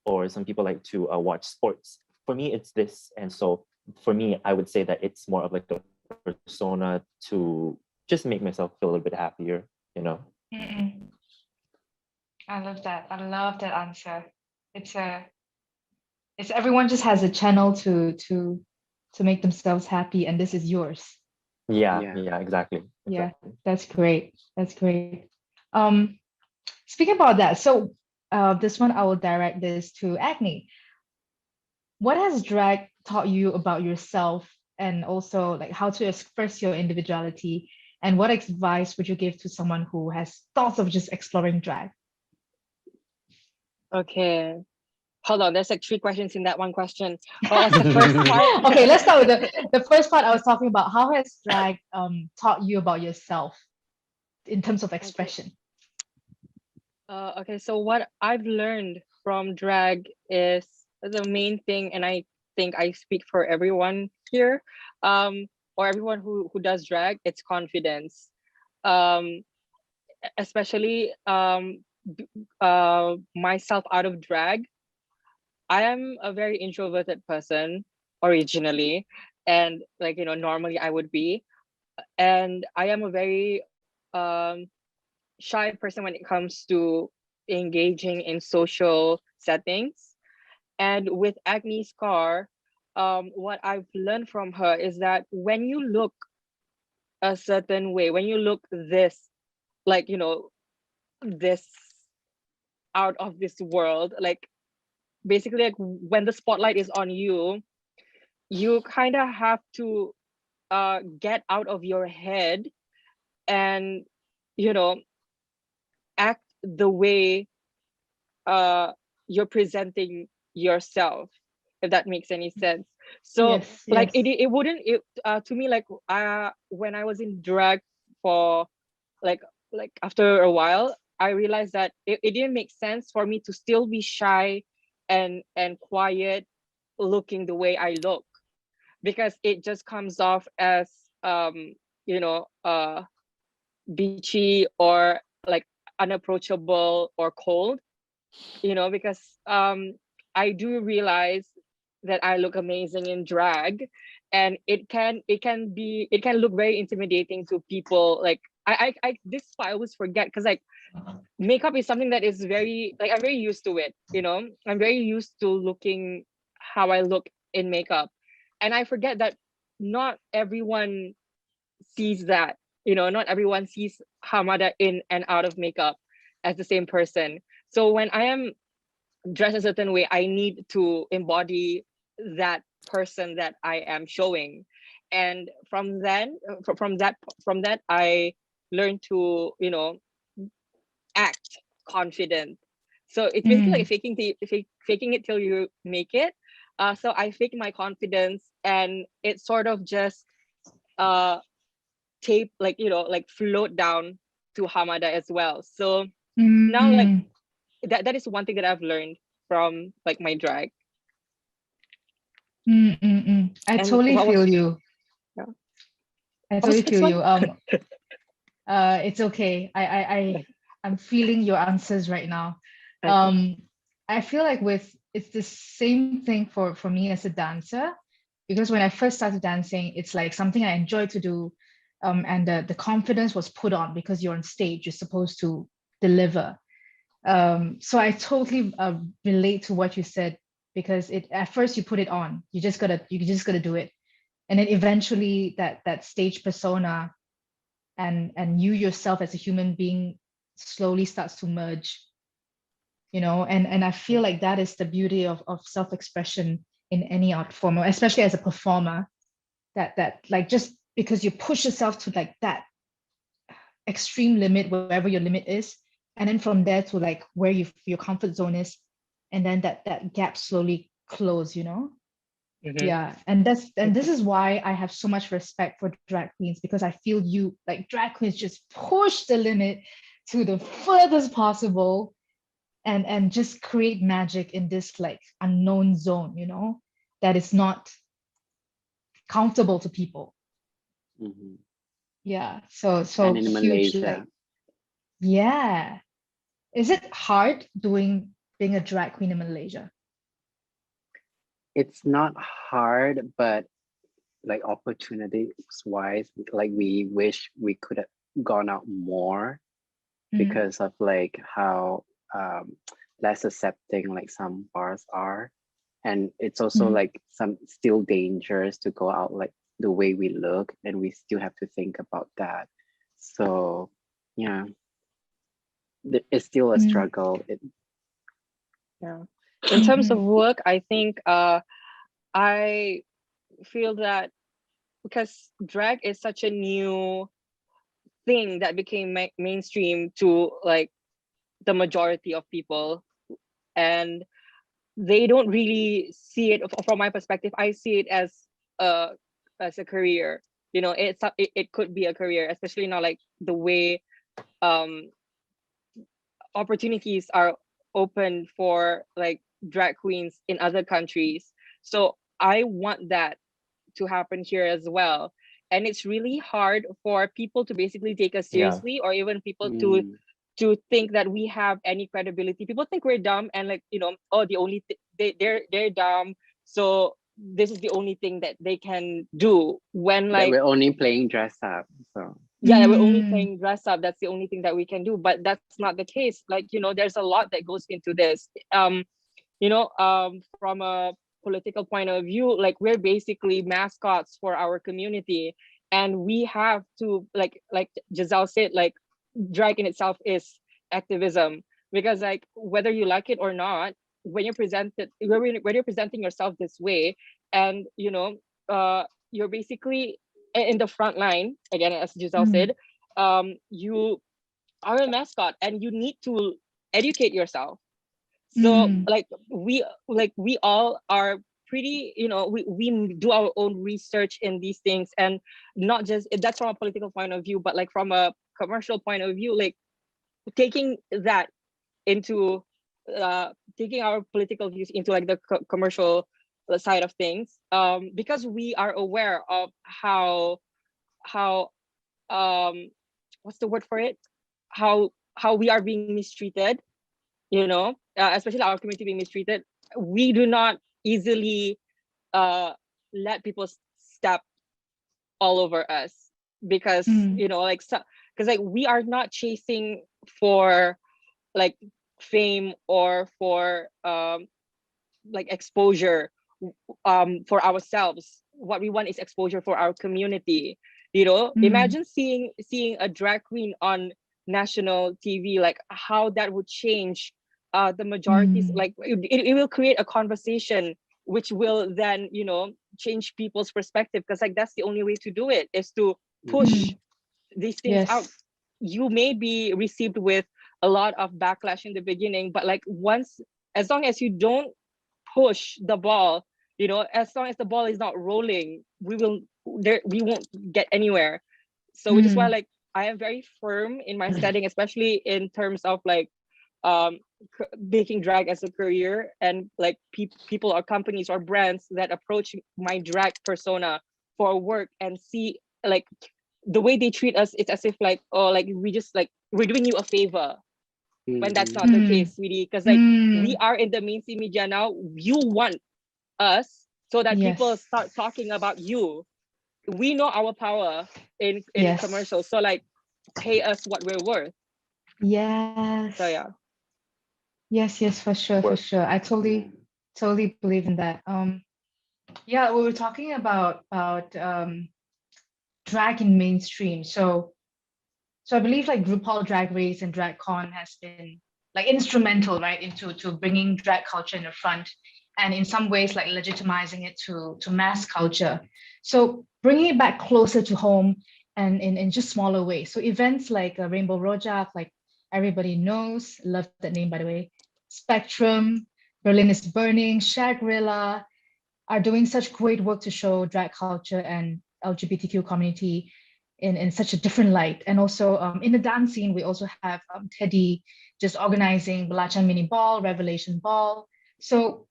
or some people like to watch sports. For me, it's this. And so for me, I would say that it's more of like a persona to just make myself feel a little bit happier, Mm-mm. I love that. I love that answer. It's everyone just has a channel to make themselves happy, and this is yours. Yeah, Yeah. exactly. Yeah, that's great. That's great. Speaking about that, so this one I will direct this to Agni. What has drag taught you about yourself, and also like how to express your individuality? And what advice would you give to someone who has thoughts of just exploring drag? Okay. Hold on, there's like 3 questions in that one question. What was the first part? Okay, let's start with the first part. I was talking about how has drag taught you about yourself in terms of expression. Okay, so what I've learned from drag is the main thing, and I think I speak for everyone here, or everyone who does drag, it's confidence. Especially myself out of drag. I am a very introverted person originally, and like normally I would be, and I am a very um shy person when it comes to engaging in social settings. And with Agni Scar, what I've learned from her is that when you look a certain way, when you look this, like, this out of this world, like basically like when the spotlight is on you, you kind of have to get out of your head and, you know, act the way you're presenting yourself, if that makes any sense. So Yes, like yes. it wouldn't to me, like when I was in drag for like after a while, I realized that it didn't make sense for me to still be shy and quiet looking the way I look, because it just comes off as you know beachy or like unapproachable or cold, you know, because I do realize that I look amazing in drag, and it can look very intimidating to people. Like I this is why I always forget, because like makeup is something that is very, like, I'm very used to it, you know, I'm very used to looking how I look in makeup, and I forget that not everyone sees that, you know, not everyone sees Hamada in and out of makeup as the same person. So when I am dressed a certain way, I need to embody that person that I am showing. And from then, from that, I learned to, you know, act confident. So it's basically like Mm, faking it till you make it. So I fake my confidence, and it sort of just uh tape, like, you know, like float down to Hamada as well. So now, like, mm, that is one thing that I've learned from like my drag. I And totally what was, feel you. yeah, I what was totally the next feel one? you. It's okay. I'm feeling your answers right now. Okay. I feel like it's the same thing for me as a dancer, because when I first started dancing, it's like something I enjoy to do, and the confidence was put on because you're on stage, you're supposed to deliver. So I totally relate to what you said, because it at first you put it on, you just gotta do it, and then eventually that stage persona and you yourself as a human being slowly starts to merge, and I feel like that is the beauty of self-expression in any art form, or especially as a performer, that like, just because you push yourself to like that extreme limit, wherever your limit is, and then from there to like where your comfort zone is, and then that gap slowly close. Mm-hmm. Yeah, and this is why I have so much respect for drag queens, because I feel you like drag queens just push the limit to the furthest possible, and just create magic in this like unknown zone, that is not comfortable to people. Mhm. Yeah, so And so in huge, like, Malaysia, yeah. Is it hard being a drag queen in Malaysia? it's not hard, but like opportunities wise, like we wish we could have gone out more Mm, because of like how um, less accepting like some bars are. And it's also mm, like some still dangerous to go out like the way we look, and we still have to think about that. So yeah, it's still a mm, struggle. Yeah. In terms of mhm, work, I think I feel that because drag is such a new thing that became mainstream to like the majority of people, and they don't really see it. From my perspective, I see it a a career. You know, it could be a career, especially now, like the way um opportunities are open for like drag queens in other countries. So I want that to happen here as well. And it's really hard for people to basically take us Yeah. seriously, or even people Mm, to think that we have any credibility. People think we're dumb, and like, you know, oh, the only they're dumb, so this is the only thing that they can do. When that like, we're only playing dress up. So yeah, we're only mm, playing dress up, that's the only thing that we can do. But that's not the case. Like, you know, there's a lot that goes into this. You know, from a political point of view, like we're basically mascots for our community, and we have to, like Giselle said, like drag in itself is activism, because like whether you like it or not, when you're when you're presenting yourself this way, and you know, you're basically in the front line, again, as Giselle said, you are a mascot and you need to educate yourself. So we all are pretty, we do our own research in these things, and not just that's from a political point of view, but like from a commercial point of view, like taking that into taking our political views into like the commercial side of things, because we are aware of how what's the word for it, how we are being mistreated, especially our community being mistreated. We do not easily let people step all over us, because because like we are not chasing for like fame or for like exposure for ourselves. What we want is exposure for our community. Imagine seeing a drag queen on national TV, like how that would change the majorities. Like it will create a conversation which will then change people's perspective, because like that's the only way to do it, is to push these things out. You may be received with a lot of backlash in the beginning, but like as long as you don't push the ball, as long as the ball is not rolling, we won't get anywhere. So which is why like I am very firm in my setting, especially in terms of like making drag as a career, and like people or companies or brands that approach my drag persona for work and see like the way they treat us, it's as if like, oh, like we just like we're doing you a favor, when that's not the case, sweetie. Because like we are in the mainstream media now. You want us so that people start talking about you. We know our power in commercials, so like pay us what we're worth. Yes. So yeah. Yes, for sure. I totally believe in that. Yeah, we were talking about drag in mainstream. So I believe like RuPaul Drag Race and DragCon has been like instrumental, right, into bringing drag culture in the front, and in some ways like legitimizing it to mass culture. So bringing it back closer to home and in just smaller ways. So events like Rainbow Rojak, like everybody knows, love that name by the way, Spectrum, Berlin is Burning, Shagrilla are doing such great work to show drag culture and LGBTQ community in such a different light. And also in the dance scene, we also have Teddy just organizing Belacan Mini Ball, Revelation Ball. So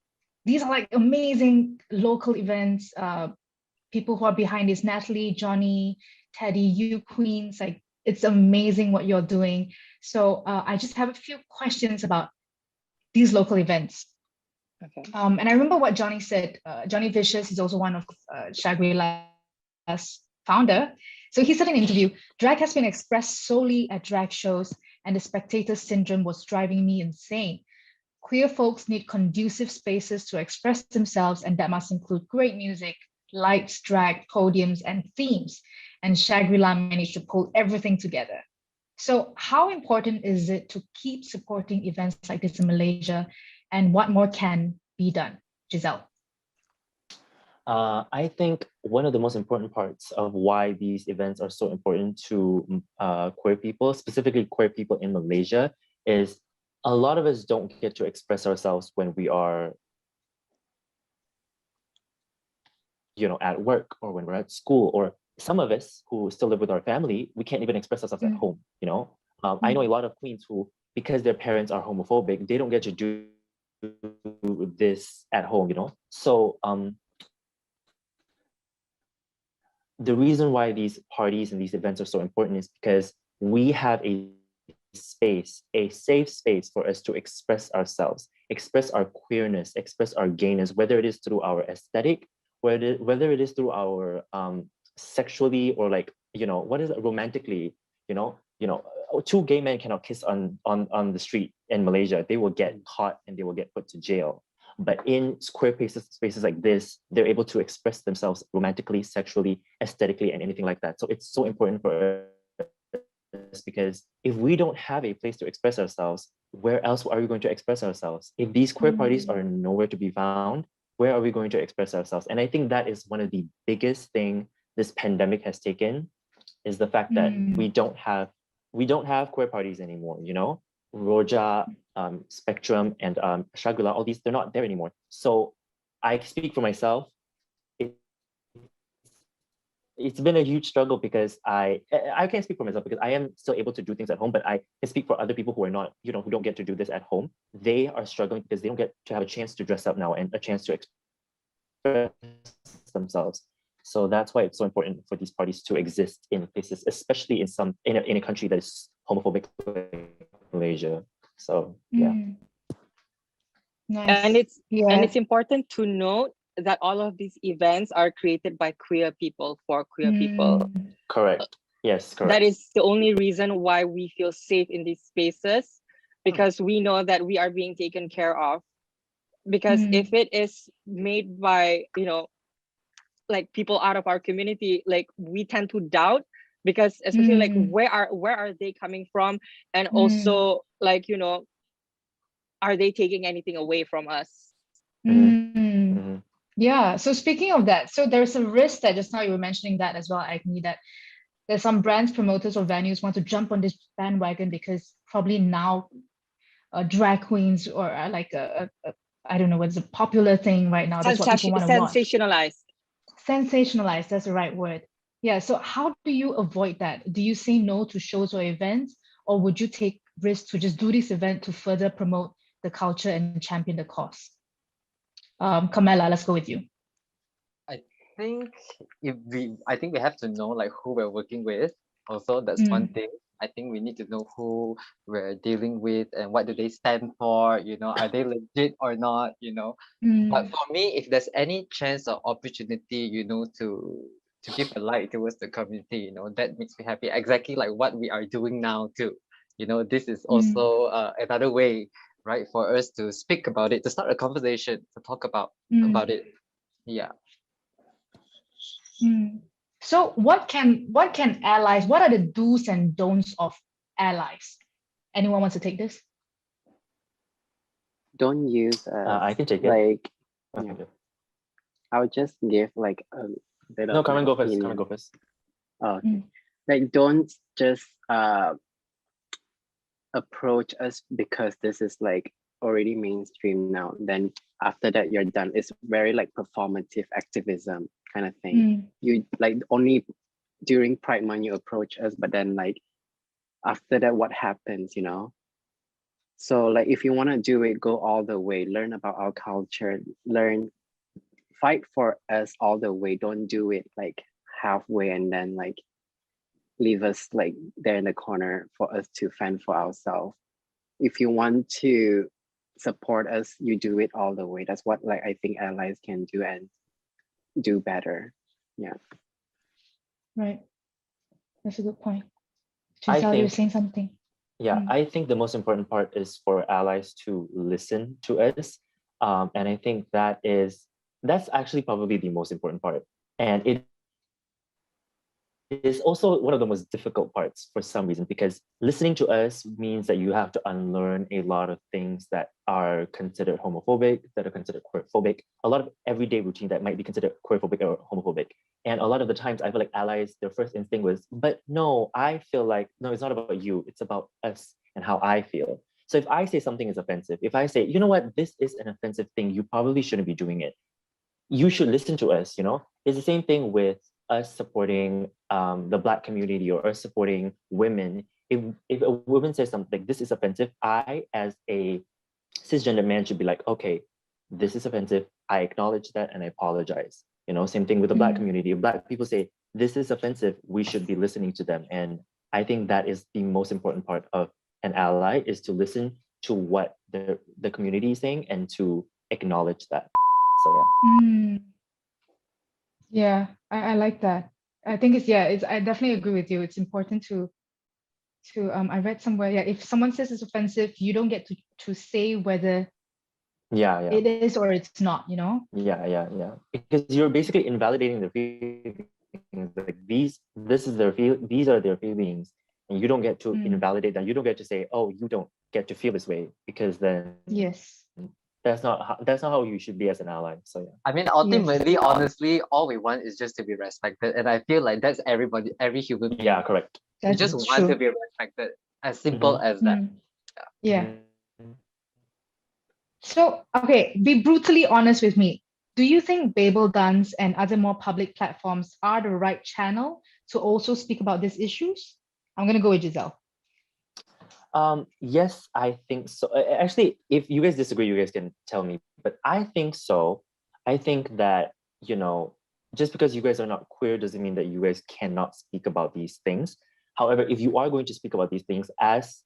these are like amazing local events. People who are behind this, Natalie, Johnny, Teddy, you queens, like it's amazing what you're doing. So I just have a few questions about these local events. Okay. And I remember what Johnny said. Johnny Vicious is also one of Shagrilla's founder. So he said in an interview, drag has been expressed solely at drag shows, and the spectator syndrome was driving me insane. Queer folks need conducive spaces to express themselves, and that must include great music, lights, drag, podiums, and themes. And Shagrilla managed to pull everything together. So how important is it to keep supporting events like this in Malaysia, and what more can be done? Giselle. I think one of the most important parts of why these events are so important to queer people, specifically queer people in Malaysia, is a lot of us don't get to express ourselves when we are, at work or when we're at school, or some of us who still live with our family, we can't even express ourselves at home, I know a lot of queens who, because their parents are homophobic, they don't get to do this at home, So the reason why these parties and these events are so important is because we have a safe space for us to express ourselves, express our queerness, express our gayness, whether it is through our aesthetic, whether it is through our sexually, or like, what is it, romantically, two gay men cannot kiss on the street in Malaysia. They will get caught and they will get put to jail. But in queer spaces like this, they're able to express themselves romantically, sexually, aesthetically, and anything like that. So it's so important for us, because if we don't have a place to express ourselves, where else are we going to express ourselves? If these queer parties are nowhere to be found, where are we going to express ourselves? And I think that is one of the biggest thing this pandemic has taken is the fact that we don't have queer parties anymore, you know? Roja, Spectrum, and Shagrilla, all these, they're not there anymore. So I speak for myself. It's been a huge struggle because I can't speak for myself because I am still able to do things at home, but I can speak for other people who are not, you know, who don't get to do this at home. They are struggling because they don't get to have a chance to dress up now and a chance to express themselves. So that's why it's so important for these parties to exist in places, especially in a country that is homophobic like Malaysia. So yeah. Nice. And it's important to note that all of these events are created by queer people for queer people. Correct. Yes, correct. That is the only reason why we feel safe in these spaces, because we know that we are being taken care of. Because if it is made by, you know, like people out of our community, like we tend to doubt, because especially like where are they coming from, and also like, you know, are they taking anything away from us? Yeah, so speaking of that, so there's a risk that just now you were mentioning that as well, Agni, that there's some brands, promoters, or venues want to jump on this bandwagon because probably now drag queens or like I don't know what's a popular thing right now. That's what people want to watch. Sensationalized, that's the right word. Yeah, so how do you avoid that? Do you say no to shows or events, or would you take risks to just do this event to further promote the culture and champion the cause? Camilla, let's go with you. I think I think we have to know like who we're working with. Also, that's one thing. I think we need to know who we're dealing with and what do they stand for. You know, are they legit or not? You know, but for me, if there's any chance or opportunity, you know, to give a light towards the community, you know, that makes me happy. Exactly like what we are doing now too. You know, this is also another way, right, for us to speak about it, to start a conversation, to talk about it. Yeah. So what can allies, what are the do's and don'ts of allies? Anyone wants to take this? Don't use I can take like, it. yeah. I would just give like a bit of. No, Carmen, go first. Carmen, go first. Oh, okay. Like, don't just approach us because this is like already mainstream now. Then after that, you're done. It's very like performative activism kind of thing. You like only during Pride Month you approach us, but then like after that, what happens, you know? So like if you want to do it, go all the way, learn about our culture, fight for us all the way. Don't do it like halfway and then like leave us like there in the corner for us to fend for ourselves. If you want to support us, you do it all the way. That's what like I think allies can do and do better. Yeah. Right. That's a good point. Giselle, you're saying something. Yeah, I think the most important part is for allies to listen to us. And I think that's actually probably the most important part. And it is also one of the most difficult parts for some reason, because listening to us means that you have to unlearn a lot of things that are considered homophobic, that are considered queerphobic, a lot of everyday routine that might be considered queerphobic or homophobic. And a lot of the times I feel like allies, their first instinct was, but no, I feel like, no, it's not about you, it's about us and how I feel. So if I say something is offensive, if I say, you know what, this is an offensive thing, you probably shouldn't be doing it. You should listen to us, you know? It's the same thing with us supporting the Black community or us supporting women. If a woman says something like, this is offensive, I, as a cisgender man, should be like, okay, this is offensive. I acknowledge that and I apologize. You know, same thing with the Black community. If Black people say, this is offensive, we should be listening to them. And I think that is the most important part of an ally, is to listen to what the community is saying and to acknowledge that. So yeah. Yeah, I like that. I think I definitely agree with you. It's important to I read somewhere, if someone says it's offensive, you don't get to say whether it is or it's not, you know? Yeah. Because you're basically invalidating their feelings. Like these are their feelings. And you don't get to invalidate them. You don't get to say, oh, you don't get to feel this way, because then yes, that's not how you should be as an ally. So yeah. I mean, ultimately, honestly, all we want is just to be respected. And I feel like that's everybody, every human being. Yeah, correct. We That's just want true. to be respected. As simple as that. Yeah. Mhm. So, okay, be brutally honest with me. Do you think Babel Dance and other more public platforms are the right channel to also speak about these issues? I'm going to go with Giselle. Yes, I think so. Actually, if you guys disagree, you guys can tell me, but I think so. I think that, you know, just because you guys are not queer doesn't mean that you guys cannot speak about these things. However, if you are going to speak about these things, as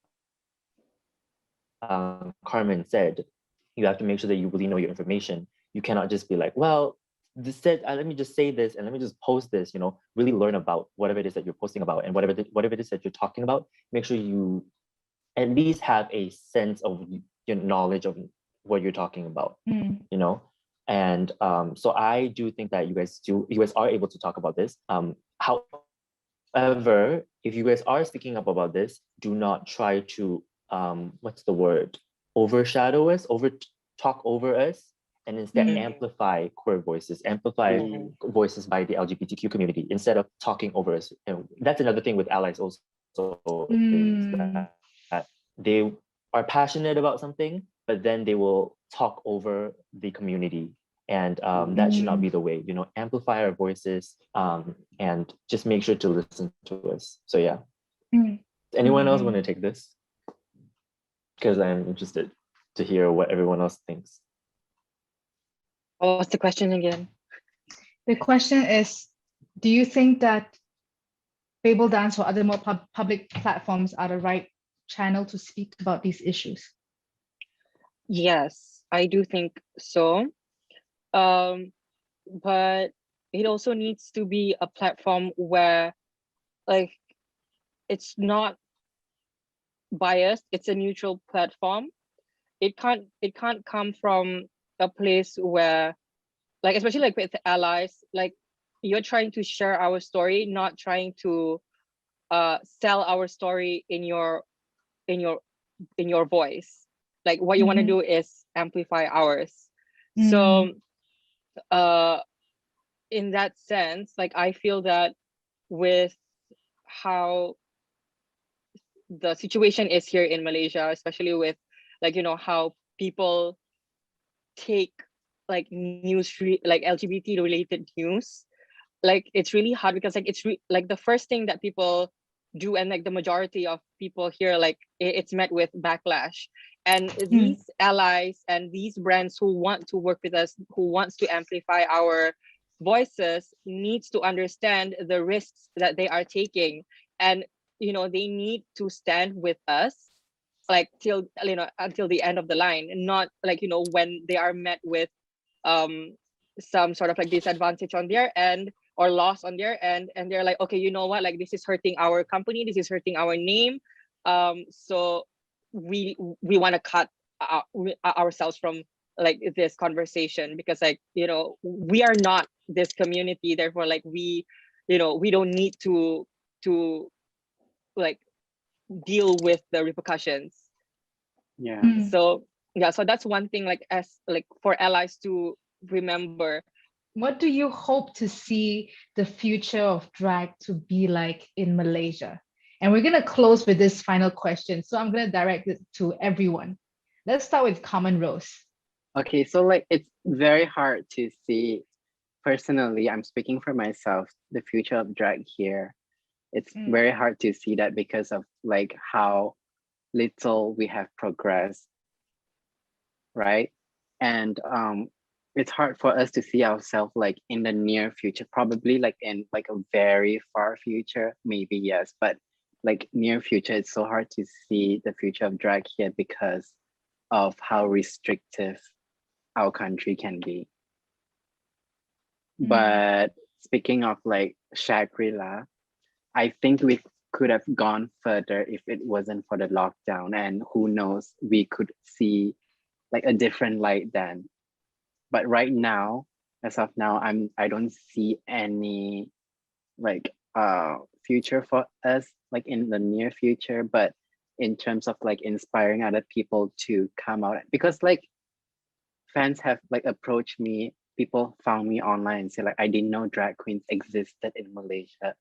Carmen said, you have to make sure that you really know your information. You cannot just be like, well, this said, let me just say this and let me just post this, you know, really learn about whatever it is that you're posting about and whatever it is that you're talking about. Make sure you at least have a sense of your knowledge of what you're talking about, you know? And so I do think that you guys are able to talk about this. However, if you guys are speaking up about this, do not try to, what's the word? Overshadow us, talk over us, and instead amplify queer voices, amplify voices by the LGBTQ community instead of talking over us. And that's another thing with allies also, is that they are passionate about something, but then they will talk over the community. And that should not be the way, you know, amplify our voices and just make sure to listen to us. So yeah. Anyone else want to take this? Because I'm interested to hear what everyone else thinks. What's the question again? The question is, do you think that Babel Dance or other more public platforms are the right channel to speak about these issues? Yes, I do think so. But it also needs to be a platform where, like, it's not biased. It's a neutral platform. It can't come from a place where, like, especially like with allies, like you're trying to share our story, not trying to sell our story in your voice. Like what you want to do is amplify ours. So in that sense, like I feel that with how the situation is here in Malaysia, especially with like, you know, how people take like like LGBT related news, like it's really hard because like like the first thing that people do, and like the majority of people here, like it's met with backlash. And these allies and these brands who want to work with us, who wants to amplify our voices, needs to understand the risks that they are taking. And you know, they need to stand with us like till, you know, until the end of the line, and not like, you know, when they are met with some sort of like disadvantage on their end or loss on their end, and they're like, okay, you know what, like this is hurting our company, this is hurting our name, so we want to cut ourselves from like this conversation, because like, you know, we are not this community, therefore like we, you know, we don't need to like deal with the repercussions. So yeah, so that's one thing, like as like for allies to remember. What do you hope to see the future of drag to be like in Malaysia? And we're going to close with this final question. So I'm going to direct it to everyone. Let's start with Common Rose. Okay, so like it's very hard to see. Personally, I'm speaking for myself, the future of drag here. It's very hard to see that because of like how little we have progressed, right? And it's hard for us to see ourselves like in the near future, probably like in like a very far future, maybe yes, but like near future, it's so hard to see the future of drag here because of how restrictive our country can be. But speaking of like Shagrilla, I think we could have gone further if it wasn't for the lockdown, and who knows, we could see like a different light then. But right now, as of now, I don't see any like future for us like in the near future, but in terms of like inspiring other people to come out, because like fans have like approached me, people found me online and say like, I didn't know drag queens existed in Malaysia.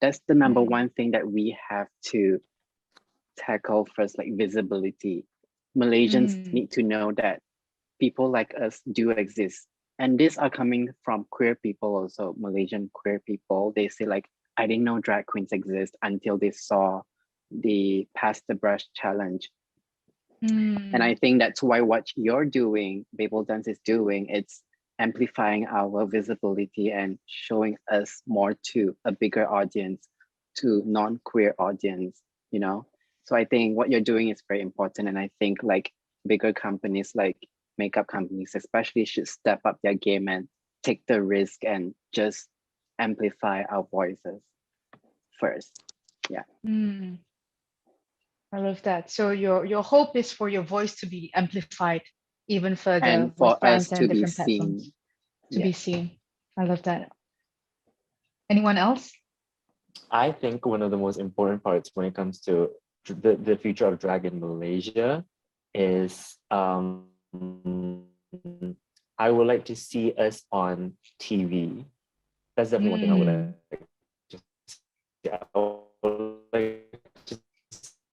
That's the number one thing that we have to tackle first, like visibility. Malaysians need to know that people like us do exist. And these are coming from queer people also, Malaysian queer people. They say like, I didn't know drag queens exist until they saw the Pass the Brush challenge. And I think that's why what you're doing, Babel Dance is doing, it's amplifying our visibility and showing us more to a bigger audience, to non-queer audience, you know? So I think what you're doing is very important. And I think like bigger companies, like makeup companies especially, should step up their game and take the risk and just amplify our voices first. Yeah. I love that. So your hope is for your voice to be amplified even further And with for us brands to and be different platforms. seen. To be seen. I love that. Anyone else? I think one of the most important parts when it comes to the future of drag in Malaysia is I would like to see us on TV. That's definitely one thing I would like to see. I would like to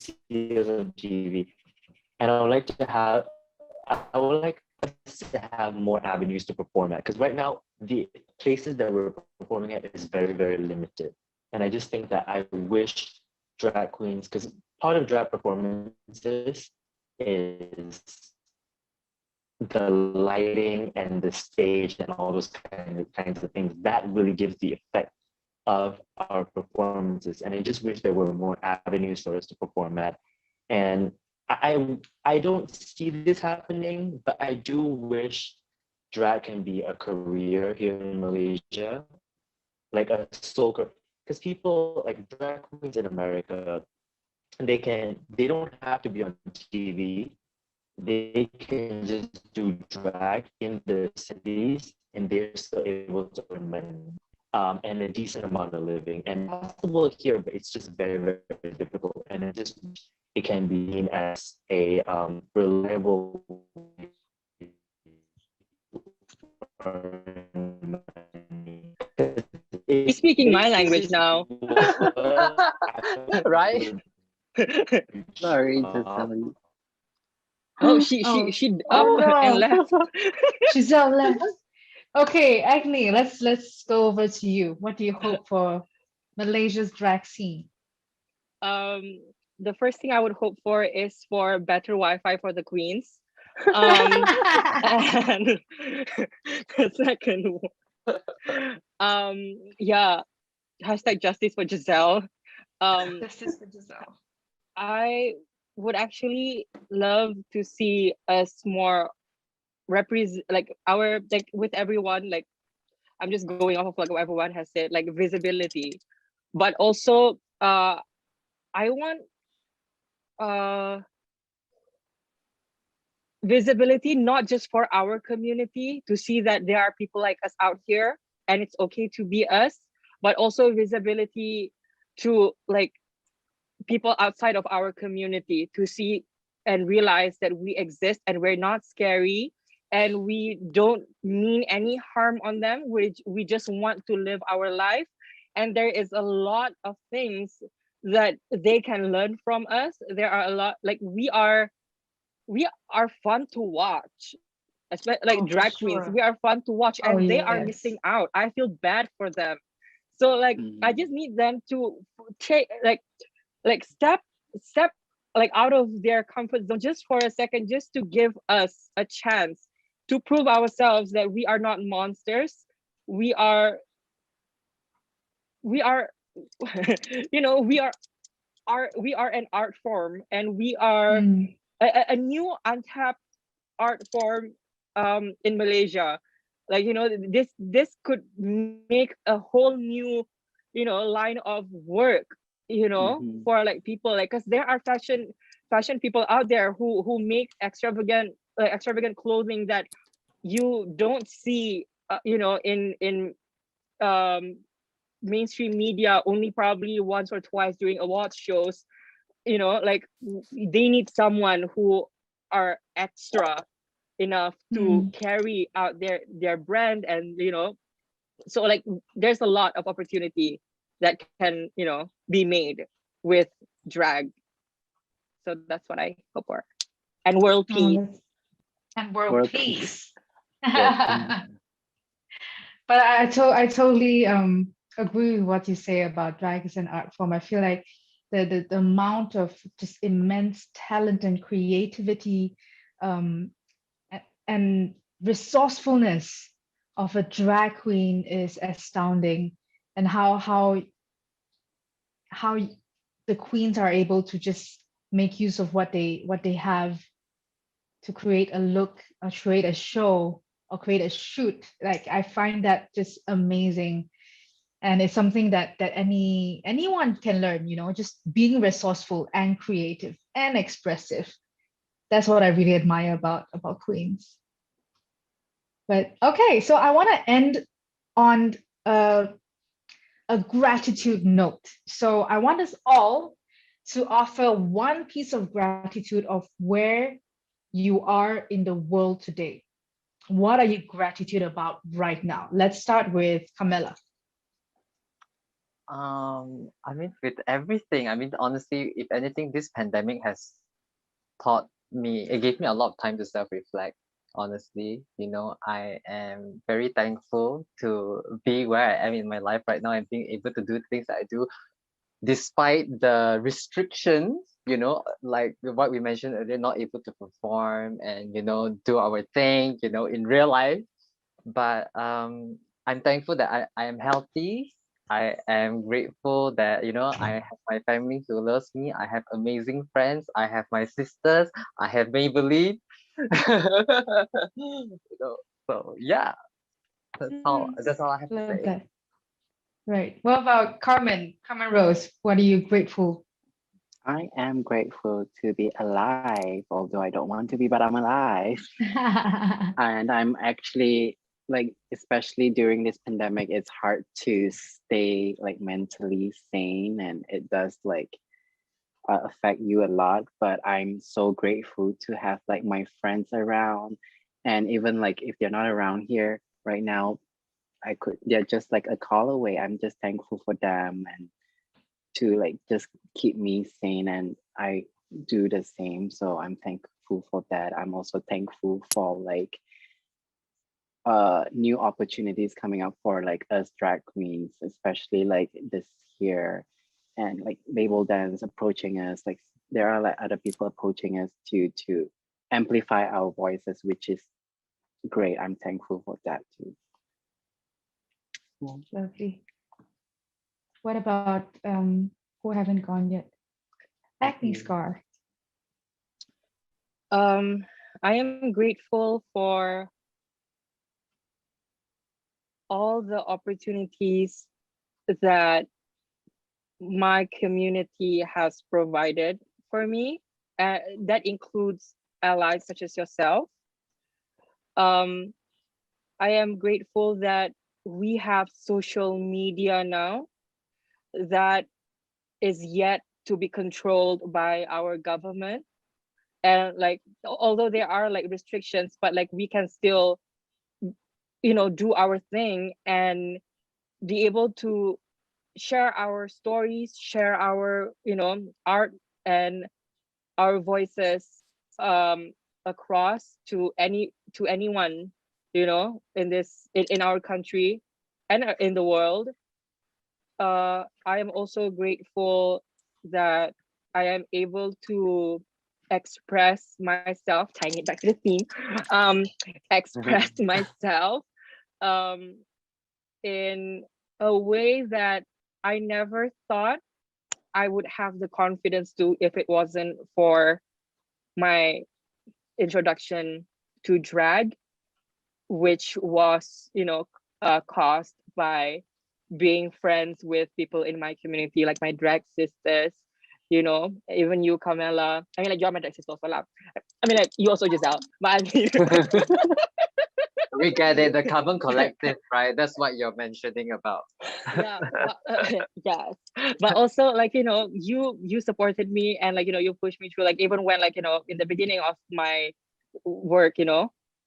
see us on TV. And I would like us to have more avenues to perform at. Because right now, the places that we're performing at is very, very limited. And I just think that I wish drag queens, because part of drag performances is the lighting and the stage and all those kinds of things. That really gives the effect of our performances. And I just wish there were more avenues for us to perform at. And I don't see this happening, but I do wish drag can be a career here in Malaysia, like a sole career. Because people like drag queens in America, they don't have to be on TV. They can just do drag in the cities and they're still able to earn money and a decent amount of living. And possible here, but it's just very, very difficult. And it can be seen as a reliable He's speaking my language now. Right? Sorry, Giselle. Oh, she up and left. Giselle left. Okay, Agni, let's go over to you. What do you hope for Malaysia's drag scene? The first thing I would hope for is for better Wi-Fi for the queens. And the second yeah, hashtag justice for Giselle. Justice for Giselle. I would actually love to see us more represent with everyone, like I'm just going off of like what everyone has said, like visibility, but also I want visibility not just for our community, to see that there are people like us out here and it's okay to be us, but also visibility to like people outside of our community, to see and realize that we exist and we're not scary and we don't mean any harm on them. We just want to live our life, and there is a lot of things that they can learn from us. There are a lot, like we are fun to watch, especially like drag queens. We are fun to watch, and they are missing out. I feel bad for them. So like I just need them to take like step like out of their comfort zone just for a second, just to give us a chance to prove ourselves that we are not monsters. We are you know, we are an art form, and we are a new untapped art form in Malaysia. Like, you know, this could make a whole new, you know, line of work, you know, for like people, like, because there are fashion people out there who make extravagant clothing that you don't see you know, in mainstream media, only probably once or twice during awards shows. You know, like they need someone who are extra enough to carry out their brand, and so like there's a lot of opportunity that can be made with drag. So that's what I hope for. And world peace. And world World peace. World But I totally agree with what you say about drag as an art form. I feel like the amount of just immense talent and creativity and resourcefulness of a drag queen is astounding, and how the queens are able to just make use of what they have to create a look or create a show or create a shoot. Like, I find that just amazing, and it's something that anyone can learn, just being resourceful and creative and expressive. That's what I really admire about queens. But okay, so I want to end on a gratitude note. So I want us all to offer one piece of gratitude of where you are in the world today. What are you gratitude about right now? Let's start with Camilla. I mean, with everything, I mean, honestly, if anything, this pandemic has taught me, it gave me a lot of time to self-reflect. Honestly, I am very thankful to be where I am in my life right now and being able to do things that I do despite the restrictions, like what we mentioned earlier, not able to perform and, do our thing, in real life. But I'm thankful that I am healthy. I am grateful that, I have my family who loves me. I have amazing friends. I have my sisters. I have Maybelline. So yeah, that's all I have to Love say. that. Right. What about Carmen? Carmen Rose, what are you grateful? I am grateful to be alive, although I don't want to be, but I'm alive. And I'm actually like, especially during this pandemic, it's hard to stay like mentally sane, and it does like affect you a lot. But I'm so grateful to have like my friends around, and even like if they're not around here right now, they're just like a call away. I'm just thankful for them, and to like just keep me sane, and I do the same. So I'm thankful for that. I'm also thankful for like new opportunities coming up for like us drag queens, especially like this year, and like Babel Dance approaching us. Like there are like other people approaching us to amplify our voices, which is great. I'm thankful for that too. Lovely. What about who haven't gone yet? Acne scar. I am grateful for all the opportunities that my community has provided for me. That includes allies such as yourself. I am grateful that we have social media now that is yet to be controlled by our government. And like, although there are like restrictions, but like we can still, do our thing and be able to share our stories, share our, art and our voices across to anyone, in our country and in the world. I am also grateful that I am able to express myself, tying it back to the theme, express myself in a way that I never thought I would have the confidence to if it wasn't for my introduction to drag, which was, caused by being friends with people in my community, like my drag sisters, even you, Camilla. I mean, like, you're my drag sister also, lah. I mean, like, you also, Giselle. But I mean, We get it, the carbon collective, right? That's what you're mentioning about. yeah, yes. But also, like, you supported me, and like, you pushed me through, like, even when, like, in the beginning of my work,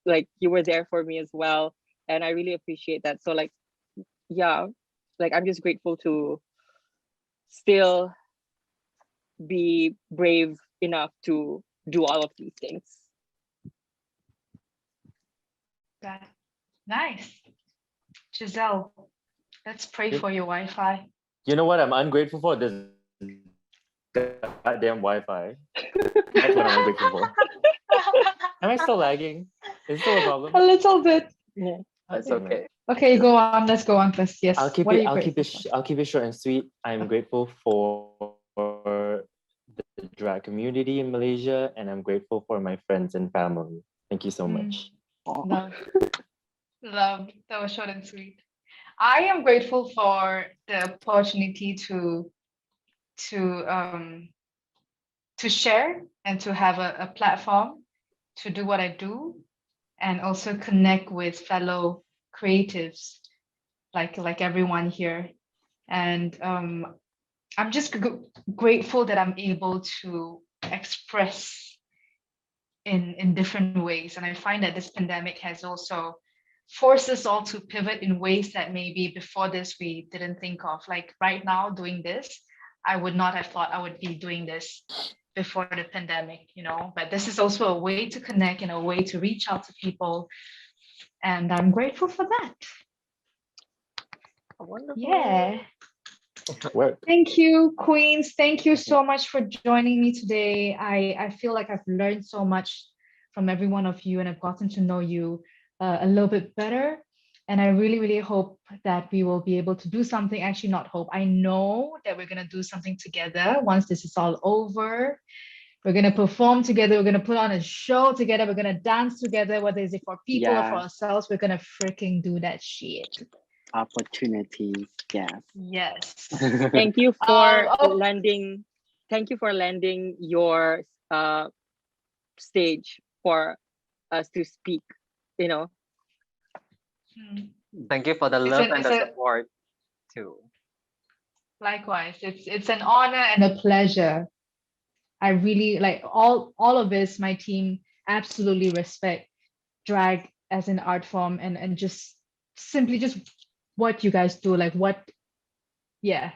like you were there for me as well, and I really appreciate that. So like, yeah, like I'm just grateful to still be brave enough to do all of these things. That nice. Giselle, let's pray Yep. for your Wi-Fi. You know what I'm ungrateful for? This goddamn Wi-Fi. That's what I'm ungrateful for. Am I still lagging? Is it still a problem? A little bit. Yeah. That's Damn it. okay. Okay, go on. Let's go on first. Yes. I'll keep What are it. you I'll keep grateful it. for? I'll keep it short and sweet. I'm grateful for the drag community in Malaysia, and I'm grateful for my friends and family. Thank you so much. Love. Love. That was short and sweet. I am grateful for the opportunity to um to share and to have a platform to do what I do and also connect with fellow creatives like everyone here. And I'm just grateful that I'm able to express in different ways. And I find that this pandemic has also forced us all to pivot in ways that maybe before this we didn't think of. Like right now doing this, I would not have thought I would be doing this before the pandemic, you know, but this is also a way to connect and a way to reach out to people. And I'm grateful for that. Wonderful. Yeah. Work. Thank you, Queens. Thank you so much for joining me today. I feel like I've learned so much from every one of you and I've gotten to know you a little bit better. And I really, really hope that we will be able to do something. Actually, not hope. I know that we're going to do something together once this is all over. We're going to perform together. We're going to put on a show together. We're going to dance together, whether it's for people or for Yeah. ourselves. We're going to freaking do that shit. Opportunities, yes. Yes. Thank you for oh. lending. Thank you for lending your stage for us to speak. You know. Thank you for the It's love an- and it's the a- support too. Likewise, it's an honor and a pleasure. I really like all of this. My team absolutely respect drag as an art form and just simply just what you guys do. Like what, yeah.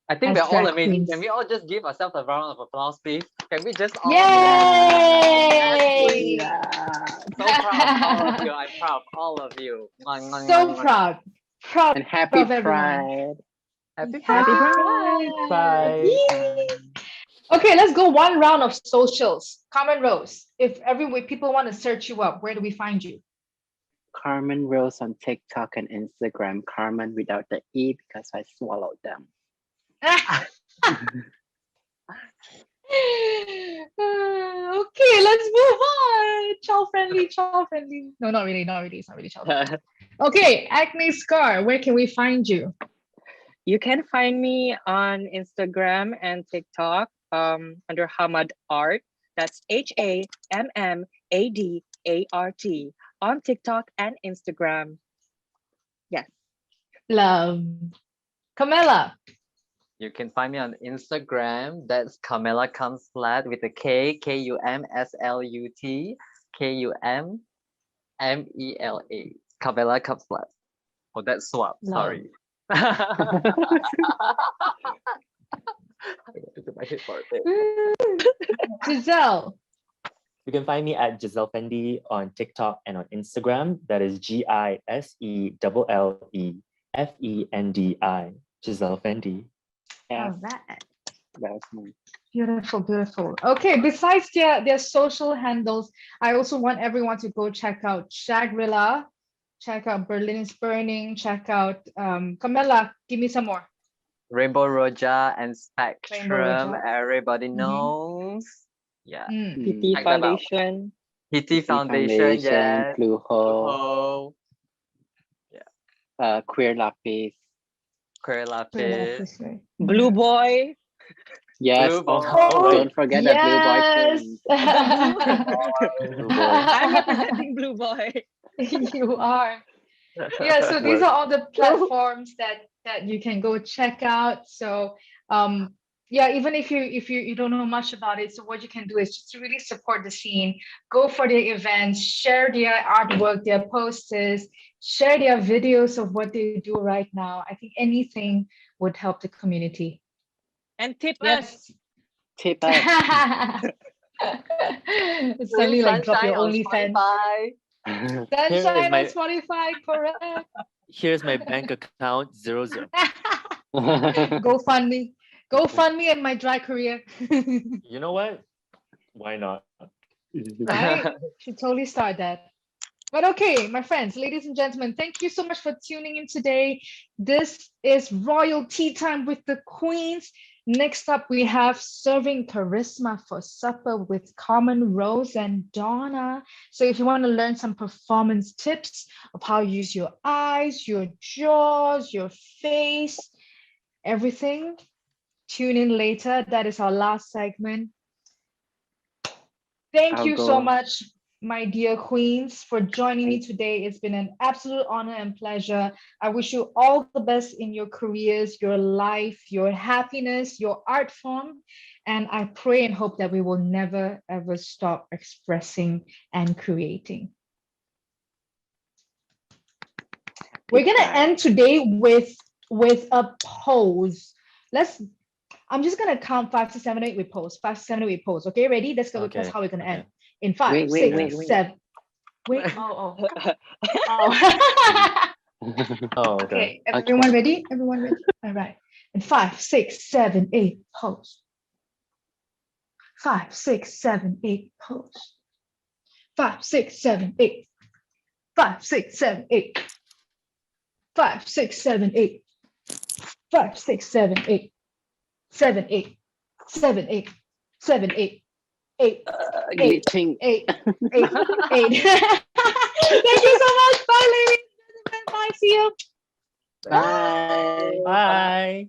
I think As we're all drag amazing. queens. Can we all just give ourselves a round of applause, please? Can we just all? Yay! Yeah. So proud of all of you. I'm proud of all of you. So proud And happy of everyone. Pride. Happy Happy Pride. Pride. Bye. Yay. Okay, let's go one round of socials. Carmen Rose, if people want to search you up, where do we find you? Carmen Rose on TikTok and Instagram. Carmen without the E because I swallowed them. Okay, let's move on. Child friendly. No, not really. It's not really child friendly. Okay, Acne Scar, where can we find you? You can find me on Instagram and TikTok under Hamad Art. That's HAMMADART on TikTok and Instagram. Yes. Love. Camilla. You can find me on Instagram. That's Camilla Comes Flat with a K, KUMSLUT, KUMMELA. Camilla Comes Flat. Oh, that's swap. Love. Sorry. Giselle. You can find me at Giselle Fendi on TikTok and on Instagram. That is GISELLEFENDI. Giselle Fendi. Yeah, All right. that was nice. Beautiful. Okay, besides their social handles, I also want everyone to go check out Shagrilla, check out Berlin is Burning, check out Camilla, give me some more. Rainbow Roja and Spectrum. Roja. Everybody knows. Yeah. PT Check them out. Foundation. PT Foundation, yes. Fluho, Oh, Queer Lapis. Queer Lapis. Blue Boy. Yes, Blue Boy. don't forget the Blue Boy Queen. Blue Boy. I'm representing Blue Boy. You are. Yeah, so these are all the platforms that you can go check out. So yeah, even if you don't know much about it, so what you can do is just to really support the scene, go for their events, share their artwork, their posters, share their videos of what they do right now. I think anything would help the community. And tip us. Yes. Tip us. It's Stream suddenly like drop Sunshine your on OnlyFans. Spotify. Here is Sunshine on my Spotify, correct. here's my bank account 00. GoFundMe. GoFundMe and my dry career. You know what? Why not? Right? Should totally start that. But okay, my friends, ladies and gentlemen, thank you so much for tuning in today. This is Royal Tea Time with the Queens. Next up, we have Serving Charisma for Supper with Carmen, Rose, and Donna. So if you want to learn some performance tips of how you use your eyes, your jaws, your face, everything, tune in later. That is our last segment. Thank I'll you so go. much, my dear queens, for joining me today. It's been an absolute honor and pleasure. I wish you all the best in your careers, your life, your happiness, your art form. And I pray and hope that we will never, ever stop expressing and creating. We're Big gonna bang. end today with a pose. I'm just gonna count 5, 6, 7, 8. We pose 5, 6, 7, 8. We pose. Okay, ready? That's Okay. how we're gonna end. Okay. In 5, Wait, 6, wait, wait. 7. Wait. Oh. Oh, okay. Okay. Everyone ready? Everyone ready? All right. In 5, 6, 7, 8. Pose. 5, 6, 7, 8. Pose. 5, 6, 7, 8. 5, 6, 7, 8. 5, 6, 7, 8. 5, 6, 7, 8. 7, 8. 7, 8. 7, 8. 8. 8. Glitching. 8. 8. 8. Thank you so much. Bye, ladies and gentlemen. Bye. See you. Bye. Bye.